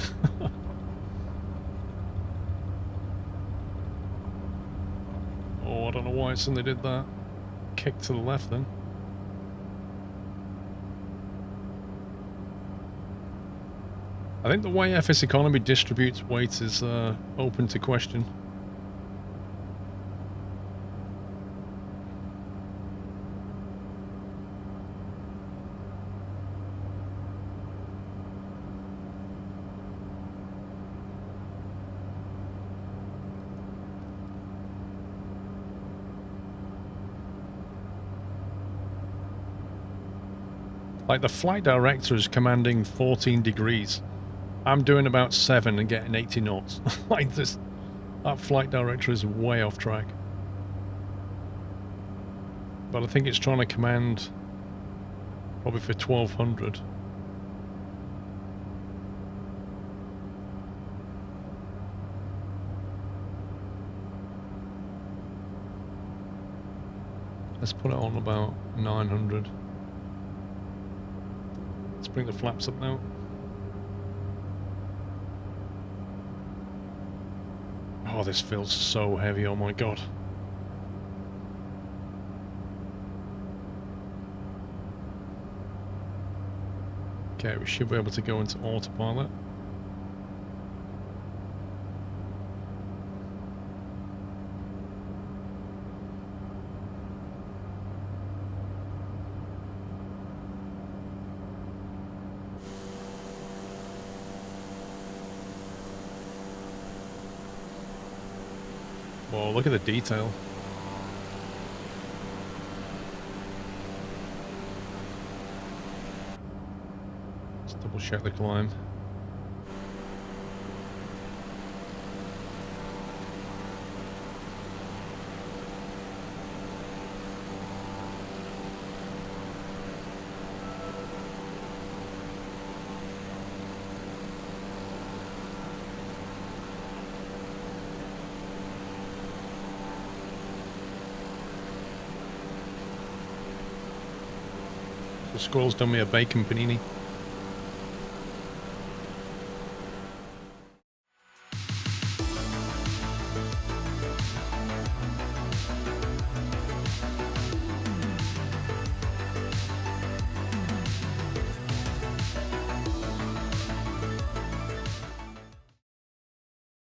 Oh, I don't know why it suddenly did that. Kick to the left then. I think the way FS Economy distributes weight is open to question. Like the flight director is commanding 14 degrees. I'm doing about 7 and getting 80 knots. Like this, that flight director is way off track. But I think it's trying to command probably for 1200. Let's put it on about 900. Let's bring the flaps up now. Oh, this feels so heavy, oh my god. Okay, we should be able to go into autopilot. Whoa, look at the detail. Let's double check the climb. The Squirrel's done me a bacon panini.